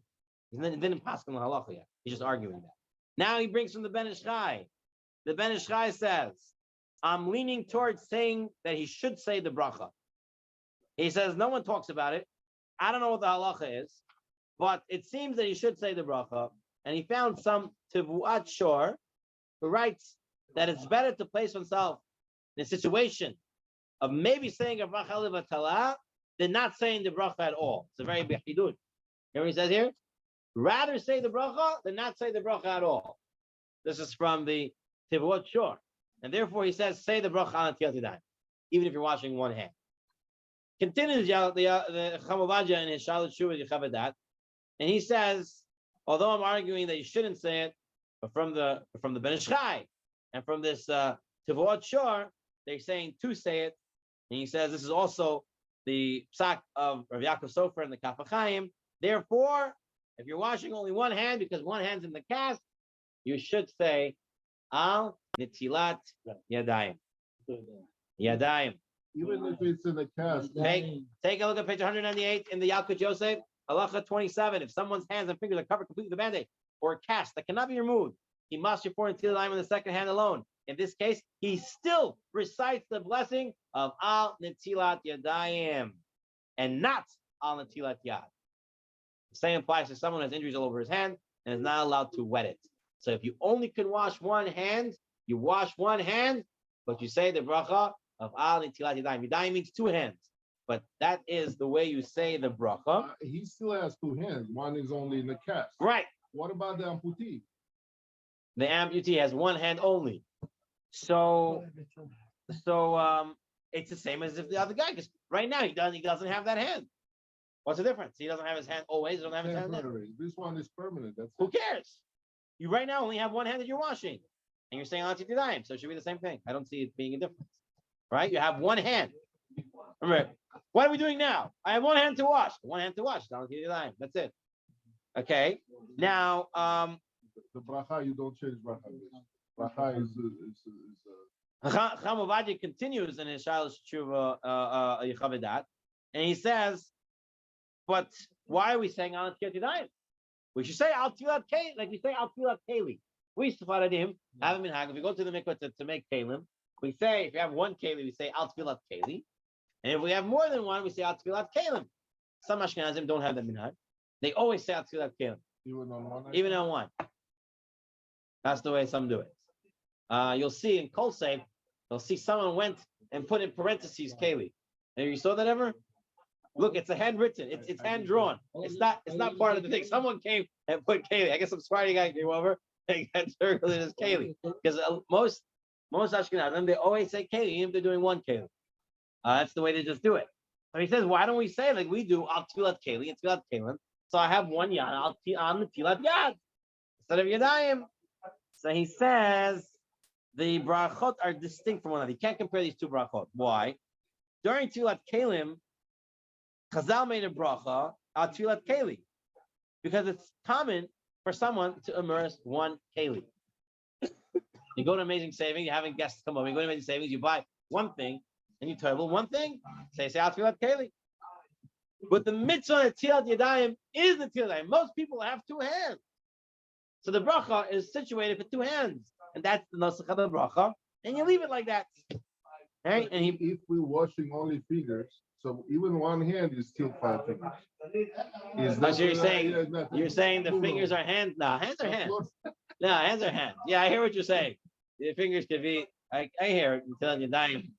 He didn't pass on the halacha yet. He's just arguing that. Now he brings from the Ben Ish Chai. The Ben Ish Chai says, I'm leaning towards saying that he should say the bracha. He says no one talks about it. I don't know what the halacha is, but it seems that he should say the bracha. And he found some Tivuat Shor who writes that it's better to place oneself in a situation of maybe saying a bracha levatala than not saying the bracha at all. It's a very big hidud. Hear what he says here? Rather say the bracha than not say the bracha at all. This is from the Tivuot Shor. And therefore he says, say the bracha on Netilat Yadayim, even if you're washing one hand. Continues the Chacham Ovadia in his Shalat Shuvah Yechavadat, and he says, although I'm arguing that you shouldn't say it, but from the Ben Ish Chai and from this Tivuot Shor, they're saying to say it. And he says this is also the psak of Rav Yaakov Sofer and the Kaf HaChaim. Therefore, if you're washing only one hand because one hand's in the cast, you should say Al Netilat Yadayim. Yadayim. Even if it's in the cast. Take a look at page 198 in the Yalkut Yosef, halacha 27. If someone's hands and fingers are covered completely with a band-aid or a cast that cannot be removed, he must report Netilat Yadayim in the second hand alone. In this case, he still recites the blessing of Al Netilat Yadayim and not Al Netilat Yad. The same applies to someone who has injuries all over his hand and is not allowed to wet it. So if you only can wash one hand, you wash one hand, but you say the bracha of Al Netilat Yadayim. Yadayim means two hands, but that is the way you say the bracha. He still has two hands. One is only in the cast. Right. What about the amputee? The amputee has one hand only. So it's the same as if the other guy, because right now he doesn't have that hand. What's the difference? He doesn't have his hand always. He doesn't have his hand. This one is permanent. That's Who cares? You right now only have one hand that you're washing, and you're saying Al Netilat Yadayim, so it should be the same thing. I don't see it being a difference. Right? You have one hand. Remember, what are we doing now? I have one hand to wash. One hand to wash. Al Netilat Yadayim. That's it. Okay. Now, the bracha. You don't change bracha. Bracha is Chacham Ovadia continues in his Shalat Shuvah Yechavadat, and he says, but why are we saying Al Netilat Yadayim? We should say Al Tilat Keli, like we say Al Tilat Keli. We used to follow him, have him in Hag. If we go to the mikvah to make kelim, we say, if you have one keli, we say Al Tilat Keli. And if we have more than one, we say Al Tilat Kelim. Some Ashkenazim don't have that minhag. They always say Al Tilat Kelim. Even on one. That's the way some do it. You'll see in Kol Seif, you'll see someone went and put in parentheses Keli. And you saw that ever? Look, it's a handwritten. It's hand drawn. It's not part of the thing. Someone came and put Keli. I guess some Sephardi guy came over and got circled as Keli. Because most Ashkenazim, they always say Keli, even if they're doing one Keli. That's the way they just do it. So he says, why don't we say like we do Al Tilat Keli and Tilat Kelim? So I have one Yad on the Tilat Yad instead of Yadayim. So he says the brachot are distinct from one another. You can't compare these two brachot. Why? During Tilat Kelim, Chazal made a bracha al Tilat Keli because it's common for someone to immerse one keli. You go to Amazing Savings, you're having guests come over, you go to Amazing Savings, you buy one thing, and you turtle one thing. Say out keli. But the mitzvah Netilat Yadayim is the Netilat Yadayim. Most people have two hands. So the bracha is situated for two hands. And that's the Nosach of the bracha. And you leave it like that. Right? And if we're washing only fingers, so even one hand is still 5 fingers. So you're saying the fingers are hands? No, hands are hands. No, hands are hands. Yeah, I hear what you're saying. The fingers could be, I hear it, Netilat Yadayim.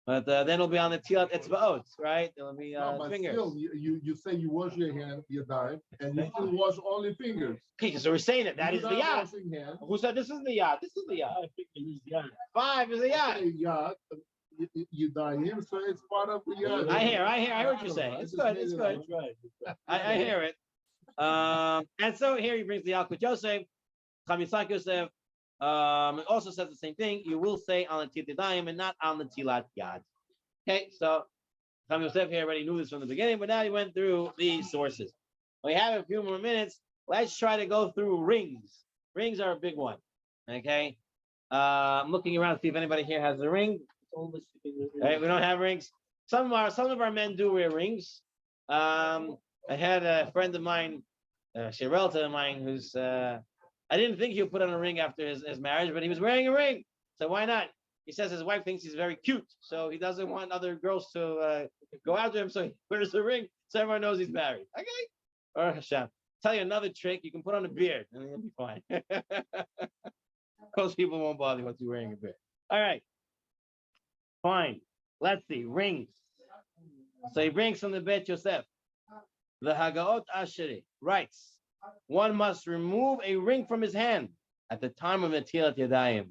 But then it'll be on the Tilat Etzbaot, right? It'll be fingers. Still, you say you wash your hand, your dime, and you still wash only fingers. Okay, so we're saying that is the yad. Who said this is the yad? This is the yad. 5 is the yad. Yad, you dime, so it's part of the yad. I hear what you're saying. It's good. It's good. I hear it. And so here he brings the Yalkut Yosef, Chamisak Yosef. It also says the same thing. You will say on the Tilat Yadayim and not on the Tilat Yad. Okay, so Cham Yosef here already knew this from the beginning, but now he went through the sources. We have a few more minutes. Let's try to go through rings. Rings are a big one. Okay, I'm looking around to see if anybody here has a ring. Right, we don't have rings. Some of our men do wear rings. I had a friend of mine, a relative of mine, who's I didn't think he would put on a ring after his marriage, but he was wearing a ring. So why not? He says his wife thinks he's very cute, so he doesn't want other girls to go after him, so he wears a ring so everyone knows he's married. Okay? Or Hashem. Tell you another trick, you can put on a beard and you'll be fine. Most people won't bother you once you're wearing a beard. All right. Fine. Let's see. Rings. So he brings from the Bet Yosef. The Hagaot Asheri writes, one must remove a ring from his hand at the time of Netilat Yadayim.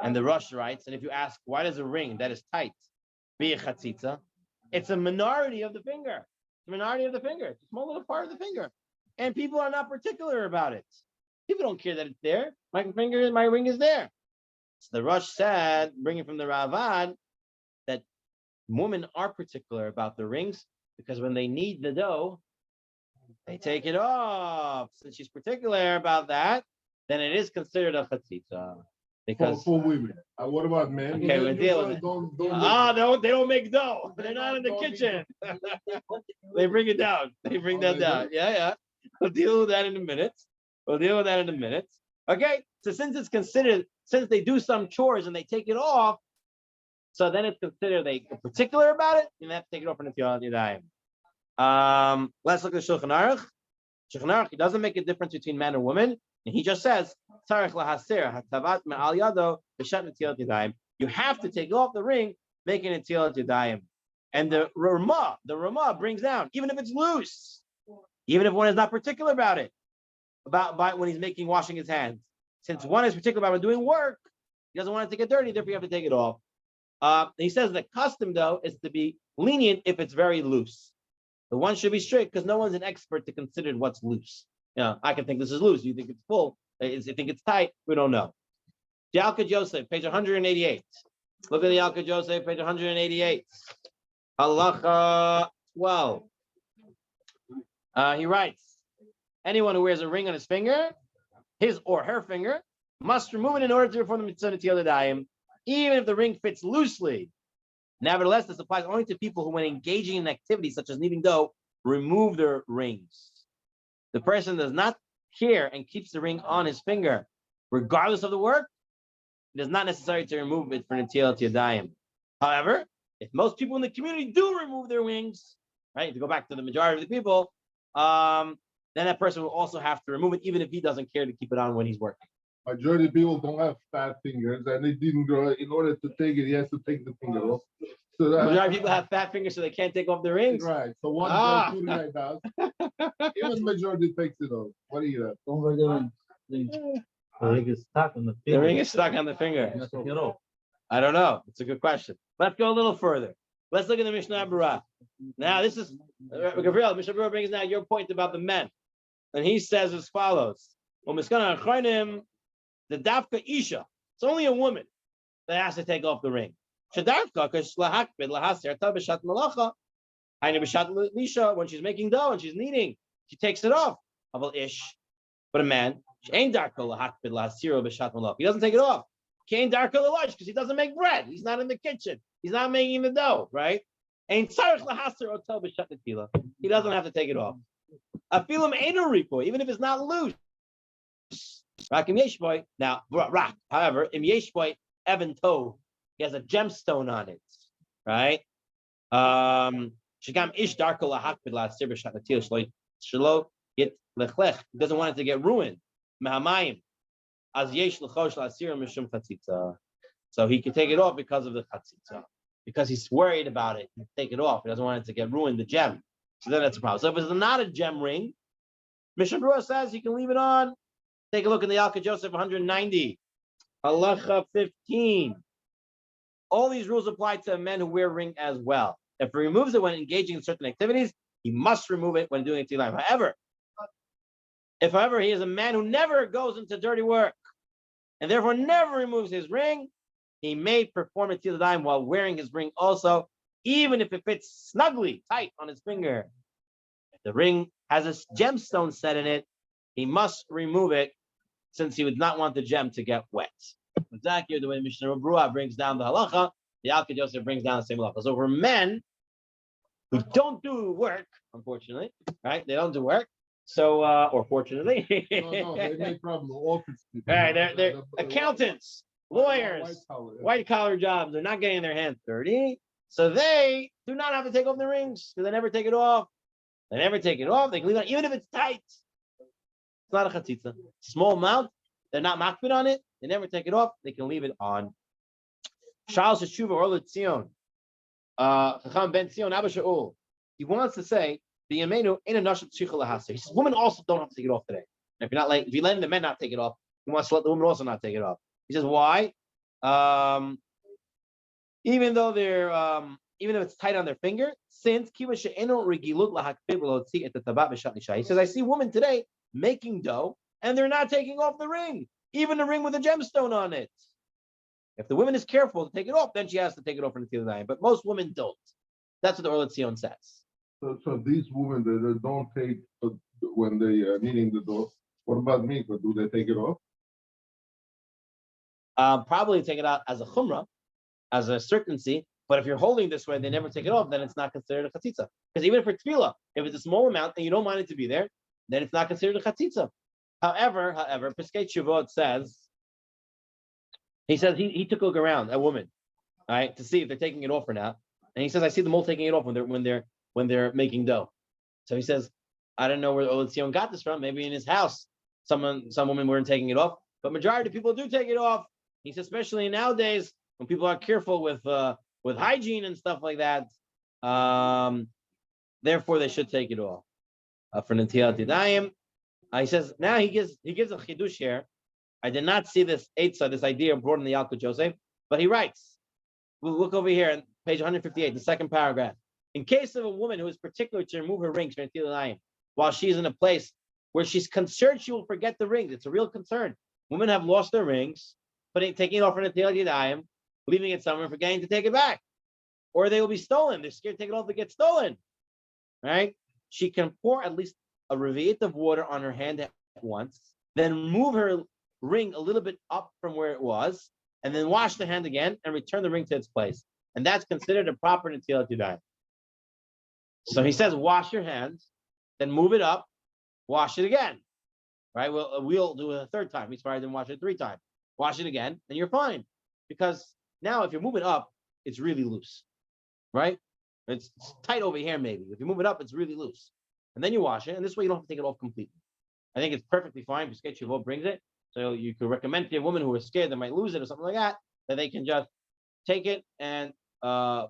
And the Rosh writes, and if you ask, why does a ring that is tight be a chatzitza? It's a minority of the finger. It's a minority of the finger. It's a small little part of the finger. And people are not particular about it. People don't care that it's there. My ring is there. So the Rosh said, bringing from the Ravad, that women are particular about the rings because when they knead the dough, they take it off. Since she's particular about that, then it is considered a chatzitza. Because for women. What about men? Okay, we'll deal with it. No, they don't make dough. They're not in the kitchen. They bring it down. They bring that down. Yeah. We'll deal with that in a minute. Okay, so since they do some chores and they take it off, so then it's considered they are particular about it, and they have to take it off in the Netilat Yadayim. Let's look at Shulchan Aruch. Shulchan Aruch, he doesn't make a difference between man and woman, and he just says, you have to take off the ring, making it Netilat Yadayim. And the Ramah brings down, even if it's loose, even if one is not particular about it, about when he's washing his hands. Since one is particular about doing work, he doesn't want it to get dirty, therefore you have to take it off. He says the custom, though, is to be lenient if it's very loose. The one should be strict because no one's an expert to consider what's loose. I can think this is loose. You think it's full. You think it's tight. We don't know. Yalkut Yosef, page 188. Look at the Yalkut Yosef, page 188. Halacha 12. He writes, anyone who wears a ring on his finger, his or her finger, must remove it in order to perform the mitzvah Netilat Yadayim, even if the ring fits loosely. Nevertheless, this applies only to people who, when engaging in activities such as kneading dough, remove their rings. The person does not care and keeps the ring on his finger, regardless of the work. It is not necessary to remove it for Netilat Yadayim. However, if most people in the community do remove their rings, right, to go back to the majority of the people, then that person will also have to remove it, even if he doesn't care to keep it on when he's working. Majority of people don't have fat fingers, and they didn't grow. In order to take it, he has to take the finger off. So that majority of people have fat fingers, so they can't take off their rings. Right. So one guy does. Even majority takes it off. What do you have? The ring is stuck on the finger. The ring is stuck on the finger. I don't know. It's a good question. Let's go a little further. Let's look at the Mishnah Berurah. Now, this is Gabriel. Mishnah Berurah brings now your point about the men, and he says as follows: the dafka isha. It's only a woman that has to take off the ring. When she's making dough and she's kneading, she takes it off. But a man, he doesn't take it off. Because he doesn't make bread. He's not in the kitchen. He's not making the dough, right? He doesn't have to take it off. Even if it's not loose. Now, however, Evan Tov, he has a gemstone on it, right? He doesn't want it to get ruined. So he can take it off because of the chatzitza. Because he's worried about it. He can take it off. He doesn't want it to get ruined, the gem. So then that's a problem. So if it's not a gem ring, Mishnah Berurah says you can leave it on. Take a look in the Yalkut Yosef 190. Halacha 15. All these rules apply to men who wear ring as well. If he removes it when engaging in certain activities, he must remove it when doing it to life. However, he is a man who never goes into dirty work and therefore never removes his ring, he may perform it till the time while wearing his ring also, even if it fits snugly, tight on his finger. If the ring has a gemstone set in it, he must remove it since he would not want the gem to get wet. Exactly the way Mishnah Berurah brings down the halacha, the Yalkut Yosef brings down the same halacha. So for men who don't do work, unfortunately, right? They don't do work. So, or fortunately, No, they make problem. Office people. Right, they're accountants, lawyers, white collar jobs. They're not getting their hands dirty, so they do not have to take off the rings because they never take it off. They never take it off. They can leave it, even if it's tight. It's not a chatzitza. Small amount. They're not makbid on it. They never take it off. They can leave it on. Charles Teshuva or Letzion, Chacham Ben Zion Abba Shaul. He wants to say the Yemenu in a nashim tzricha lahasir. He says women also don't have to take it off today. And if you're letting the men not take it off, he wants to let the women also not take it off. He says why? Even though even if it's tight on their finger, since he says I see women today making dough and they're not taking off the ring, even the ring with a gemstone on it. If the woman is careful to take it off, then she has to take it off for the Yadayim. But most women don't. That's what the Or Letzion says. So these women that don't take when they are kneading the dough. What about mikvah? Do they take it off? Probably take it out as a chumrah, as a certainty. But if you're holding this way, they never take it off. Then it's not considered a chatzitza. Because even for tefillah, if it's a small amount and you don't mind it to be there, then it's not considered a chatzitza. However, Piskei Teshuvot says. He says he took a look around at women, right, to see if they're taking it off or not. And he says, I see them all taking it off when they're making dough. So he says, I don't know where Or Letzion got this from. Maybe in his house, some women weren't taking it off, but majority of people do take it off. He says, especially nowadays when people are careful with hygiene and stuff like that. Therefore, they should take it off. For Netilat Yadayim, he says now he gives a chidush here. I did not see this eitzah, this idea brought in the Yalkut Yosef, but he writes. We'll look over here on page 158, the second paragraph. In case of a woman who is particular to remove her rings from Yadayim while she's in a place where she's concerned she will forget the rings, it's a real concern. Women have lost their rings, taking it off from Yadayim, leaving it somewhere, forgetting to take it back, or they will be stolen. They're scared to take it off; they get stolen. Right? She can pour at least a revi'it of water on her hand at once, then move her ring a little bit up from where it was, and then wash the hand again and return the ring to its place. And that's considered a proper Netilat Yadayim. So he says, wash your hands, then move it up, wash it again. Right? We'll do it a third time. He's probably didn't wash it 3 times. Wash it again, and you're fine. Because now if you move it up, it's really loose. Right? It's tight over here, maybe. If you move it up, it's really loose. And then you wash it, and this way you don't have to take it off completely. I think it's perfectly fine. Piskei Teshuvot brings it. So you could recommend to a woman who is scared they might lose it or something like that they can just take it and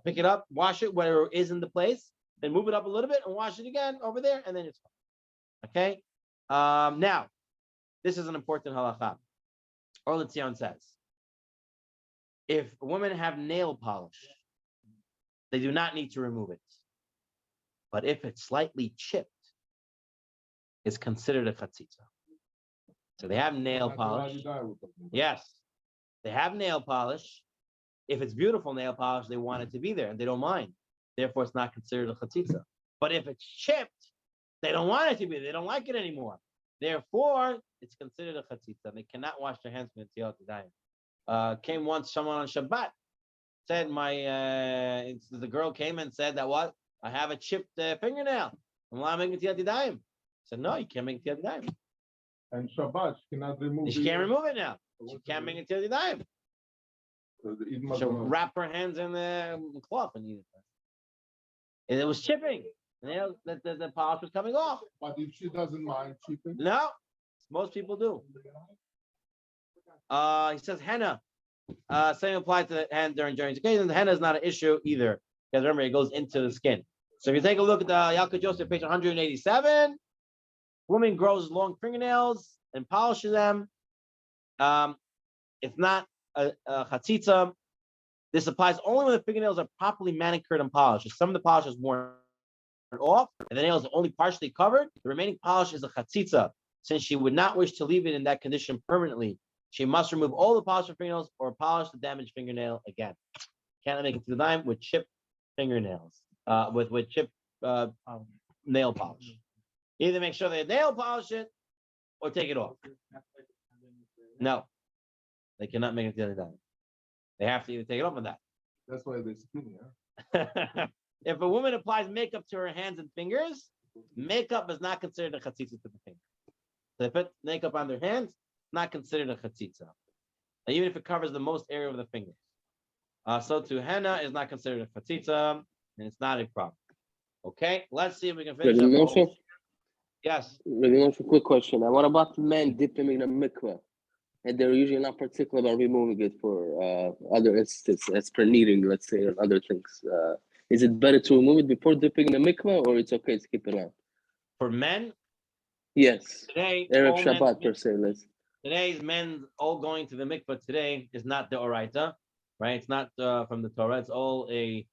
pick it up, wash it where it is in the place, then move it up a little bit and wash it again over there, and then it's fine. Okay? Now, this is an important halacha. Or Letzion says, if women have nail polish, they do not need to remove it. But if it's slightly chipped, it's considered a chatzitza. So they have nail polish. Yes, they have nail polish. If it's beautiful nail polish, they want it to be there and they don't mind. Therefore, it's not considered a chatzitza. But if it's chipped, they don't want it to be. They don't like it anymore. Therefore, it's considered a chatzitza. They cannot wash their hands from Netilat Yadayim. Came once someone on Shabbat, said the girl came and said that what? I have a chipped fingernail. I'm allowed to make Netilat Yadayim. Said, no, you can't make Netilat Yadayim. And Shabbat, she cannot remove She can't remove it now. She can't make Netilat Yadayim. She'll wrap her hands in the cloth and use it. And it was chipping. And the polish was coming off. But if she doesn't mind chipping, No, most people do. He says henna. Same applies to the hand during occasions. Henna is not an issue either. Because remember, it goes into the skin. So if you take a look at the Yalkut Joseph, page 187, woman grows long fingernails and polishes them. It's not a chatzitza. This applies only when the fingernails are properly manicured and polished. If some of the polish is worn off and the nails are only partially covered, the remaining polish is a chatzitza. Since she would not wish to leave it in that condition permanently, she must remove all the polish from fingernails or polish the damaged fingernail again. Can't make it to the dime with chipped fingernails, with chipped nail polish. Either make sure they nail polish it or take it off. No, they cannot make it to the dime. They have to either take it off or that. that's why they're skinny, huh? If a woman applies makeup to her hands and fingers, makeup is not considered a chatzitza to the finger. So they put makeup on their hands, not considered a chatzitza, even if it covers the most area of the fingers. So to henna is not considered a chatzitza, and it's not a problem. Okay, let's see if we can finish up. Yes. Really, quick question. And what about men dipping in a mikveh? And they're usually not particular about removing it for other instances, as per needing, let's say, and other things. Is it better to remove it before dipping in the mikveh, or it's okay to keep it on? For men, Yes. today, Erev all Shabbat, men, per se. today's men all going to the mikvah today is not the oraita, right? It's not from the Torah. It's all a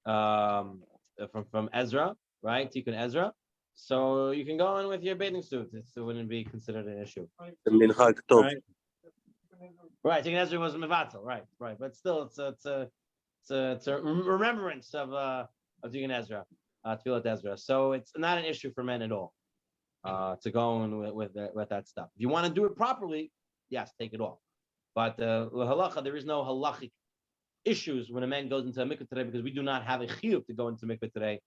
from Ezra, right? Tikkun Ezra. So you can go in with your bathing suit. It wouldn't be considered an issue. Right, Tikkun Ezra was mevatel, right. But still, it's a remembrance of Tikkun Ezra, Tfilat Ezra. So it's not an issue for men at all to go in with that stuff. If you want to do it properly, yes, take it off. But halacha, there is no halachic issues when a man goes into a mikveh today because we do not have a chiyuv to go into mikveh today.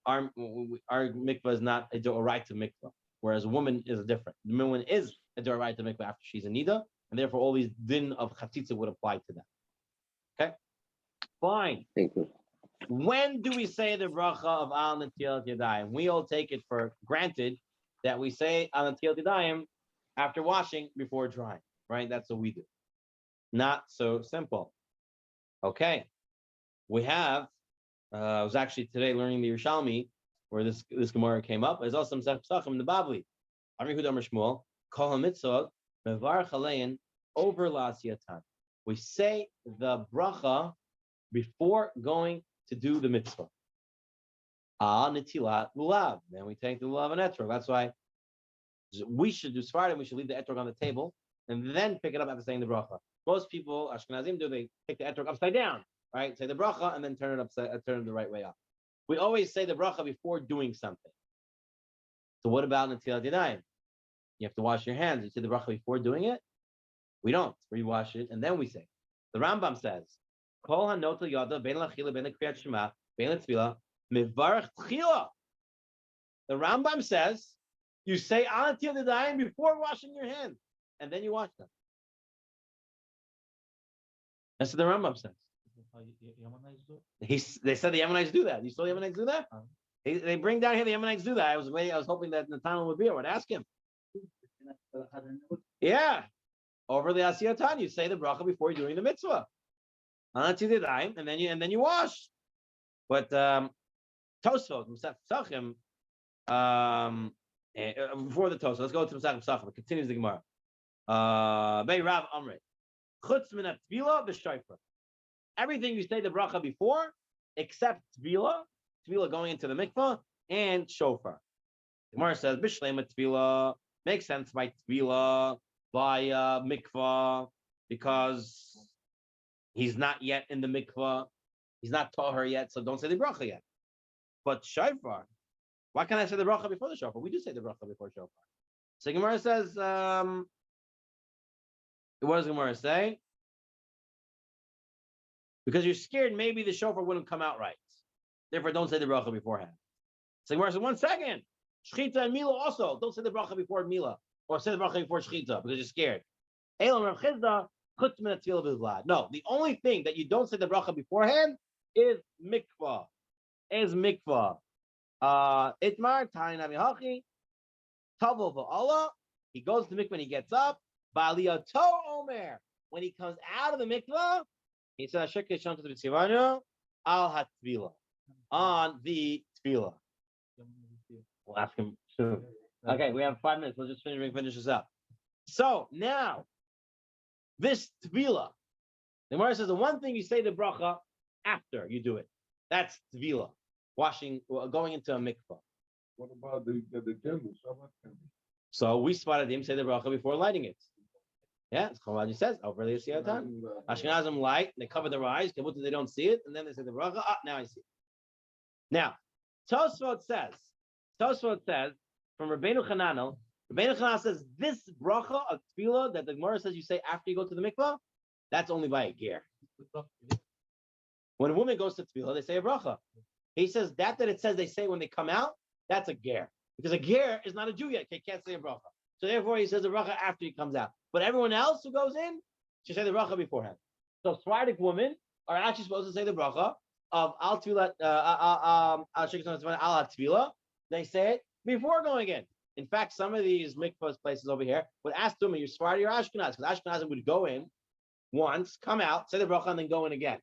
Our mikveh is not a doraita mikveh, whereas a woman is different. The woman is a doraita mikveh after she's a nida, and therefore all these din of chatzitza would apply to that. Okay, fine. Thank you. When do we say the bracha of al netilat yadayim? We all take it for granted that we say al netilat yadayim after washing before drying, right? That's what we do. Not so simple. Okay, we have. I was actually today learning the Yerushalmi, where this Gemara came up. There's also some Psachim in the Babli. Amri Huda Amr Shmuel, Kol HaMitzvot, Mevarach Alein, over La'asiyatan. We say the bracha before going to do the mitzvah. Netilat lulav. Then we take the lulav and etrog. That's why we should do Sfardim. We should leave the etrog on the table and then pick it up after saying the bracha. Most people, Ashkenazim, they take the etrog upside down, right? Say the bracha and then turn it the right way up. We always say the bracha before doing something. So what about Netilat Yadayim? You have to wash your hands. You say the bracha before doing it? We don't. We wash it and then we say. The Rambam says, Kol hanot yada ben lachila ben kriyat shema ben letzvila mivarach tchila. The Rambam says you say al netilat yadayim before washing your hands, and then you wash them. That's what the Rambam says. They said the Yemenites do that. You saw the Yemenites do that? They bring down here the Yemenites do that. I was hoping that Nathaniel would be here. I would ask him. Yeah. Over the Asiyatan, you say the bracha before you're doing the mitzvah. And then you wash. But Tosfot, Psachim, before the Tosfot, let's go to Psachim. It continues the Gemara. Bei Rav Amrei. Chutz min ha-tvila b'shofar. Everything you say the bracha before, except tvila going into the mikvah, and shofar. The Gemara says, b'shleim tvila makes sense by tvila, by mikvah, because he's not yet in the mikvah, he's not tahor yet, so don't say the bracha yet. But shofar, why can't I say the bracha before the shofar? We do say the bracha before shofar. So Gemara says, what does Gemara say? Because you're scared maybe the shofar wouldn't come out right. Therefore, don't say the bracha beforehand. So Gemara says, 1 second. Shechita and Mila also. Don't say the bracha before Mila. Or say the bracha before Shechita because you're scared. No, the only thing that you don't say the bracha beforehand is mikvah. Itmar, Taina Mihachi, Tavol Allah. He goes to the mikvah and he gets up. Baliyato Omer. When he comes out of the mikvah, he says, Al Hatvila. On the Tvila. We'll ask him soon. Okay, we have 5 minutes. We'll just finish this up. So now, this Tvila. The Gemara says the one thing you say the bracha after you do it. That's Tvila. Going into a mikvah. What about the candle? Shabbat candle? So we spotted him say the bracha before lighting it. Yeah, it's Chalaji says over the time. Ashkenazim light, they cover their eyes, they don't see it, and then they say the bracha. Now I see it. Now, Tosfot says from Rabbeinu Chananel says this bracha of tefillah that the Gemara says you say after you go to the mikvah, that's only by a ger. When a woman goes to tefillah, they say a bracha. He says that it says they say when they come out, that's a ger. Because a ger is not a Jew yet. He can't say a bracha. So therefore, he says the bracha after he comes out. But everyone else who goes in should say the bracha beforehand. So Sephardic women are actually supposed to say the bracha of al tefillah, al tefillah. They say it before going in. In fact, some of these mikvah places over here would ask them, are you Sephardi or Ashkenaz? Because Ashkenaz would go in once, come out, say the bracha, and then go in again.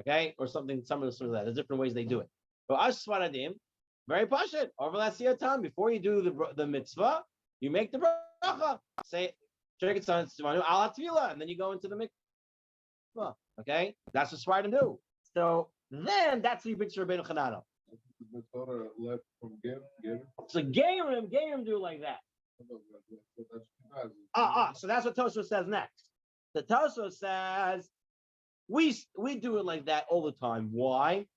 Okay? Or something, some of that. There's different ways they do it. But us Sfaradim, very pashut. Over last year time, before you do the mitzvah, you make the bracha. Say al tefillah, and then you go into the mikvah. Okay? That's what Sfaradim do. So then that's what you bring to Rabbeinu Chananel. Left from Gerim. So Gerim do like that. So that's what Tosfos says next. The Tosfos says we do it like that all the time. Why?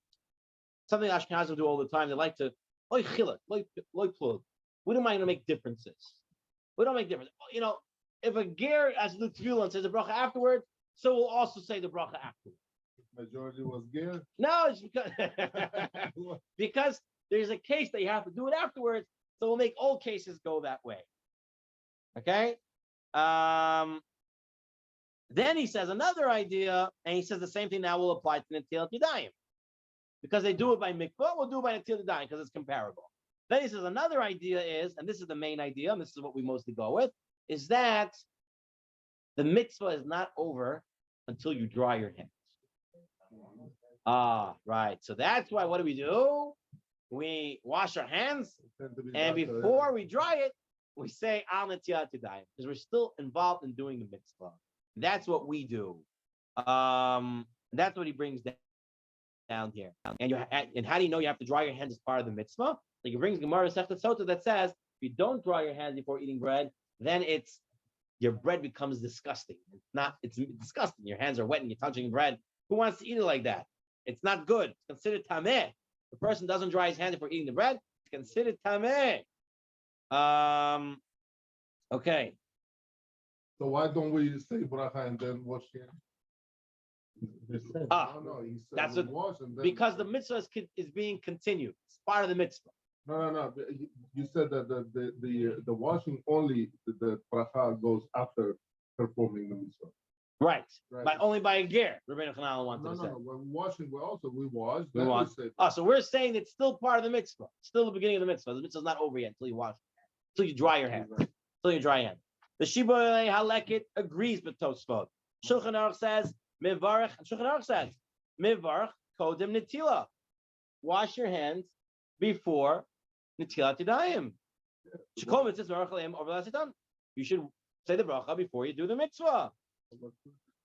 Something Ashkenazim do all the time. They like to we don't mind to make differences. We don't make difference. You know, if a ger has to do tefillah and says the bracha afterwards, so we'll also say the bracha afterwards. Majority was ger. No, it's because there's a case that you have to do it afterwards, so we'll make all cases go that way. Okay. Then he says another idea, and he says the same thing now will apply to Netilat Yadayim. Because they do it by mikvah, we'll do it by Netilat Yadayim because it's comparable. Then he says another idea is, and this is the main idea, and this is what we mostly go with, is that the mitzvah is not over until you dry your hands. Right. So that's why, what do? We wash our hands, and before we dry it, we say Al Netilat Yadayim, because we're still involved in doing the mitzvah. That's what we do. That's what he brings down here. And how do you know you have to dry your hands as part of the mitzvah? So he brings Gemara Sefta Sota that says if you don't dry your hands before eating bread, then your bread becomes disgusting. It's disgusting. Your hands are wet and you're touching bread. Who wants to eat it like that? It's not good. It's considered tameh. The person doesn't dry his hands before eating the bread. It's considered tameh. Okay. So why don't we say bracha and then wash hands? That's what, because the mitzvah is being continued. It's part of the mitzvah. No. You said that the washing only the bracha goes after performing the mitzvah. Right. But only by a ger. Rabbeinu Chananel wanted to say. No. When washing, we wash. We wash. So we're saying it's still part of the mitzvah. Still the beginning of the mitzvah. The mitzvah's not over yet until you wash, until you dry your hands. Until you dry your hands. The Shibbolei Halekit agrees with Tosfot. Shulchan Aruch says Mivarach. Shulchan Aruch says Mivarach Kodem Netila. Wash your hands before Netilat Yadayim. Shekol mitzvahs Mivarach Aleim over last time. You should say the bracha before you do the mitzvah.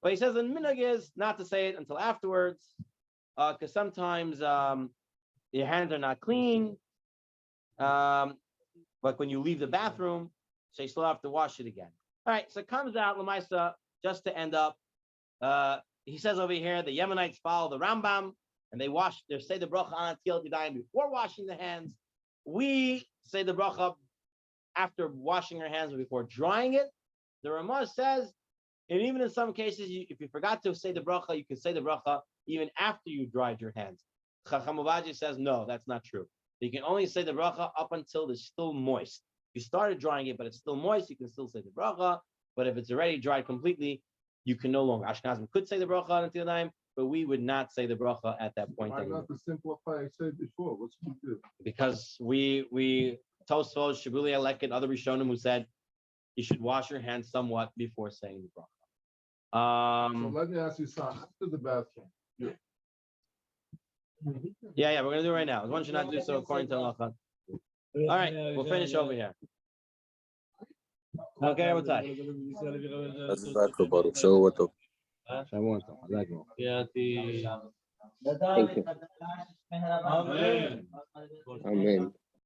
But he says the minhag is not to say it until afterwards, because sometimes your hands are not clean. But when you leave the bathroom, so you still have to wash it again. All right, so it comes out, Lamaisa, just to end up. He says over here, the Yemenites follow the Rambam, and they say the bracha on Netilat Yadayim before washing the hands. We say the bracha after washing your hands before drying it. The Ramah says, and even in some cases, if you forgot to say the bracha, you can say the bracha even after you dried your hands. Chacham Uvaji says, no, that's not true. You can only say the bracha up until it's still moist. You started drying it, but it's still moist, you can still say the bracha. But if it's already dried completely, you can no longer. Ashkenazim could say the bracha on Yadayim, but we would not say the bracha at that point Why anymore. not to simplify? I said before. What's the deal? Because we Tosfos, Shibuli Alek, other Rishonim who said you should wash your hands somewhat before saying the bracha. So let me ask you something. After the bathroom, Yeah, we're gonna do it right now. One should not do so according to Halacha. All right, we'll finish over here. Okay, what's that? Thank you. Amen. Amen.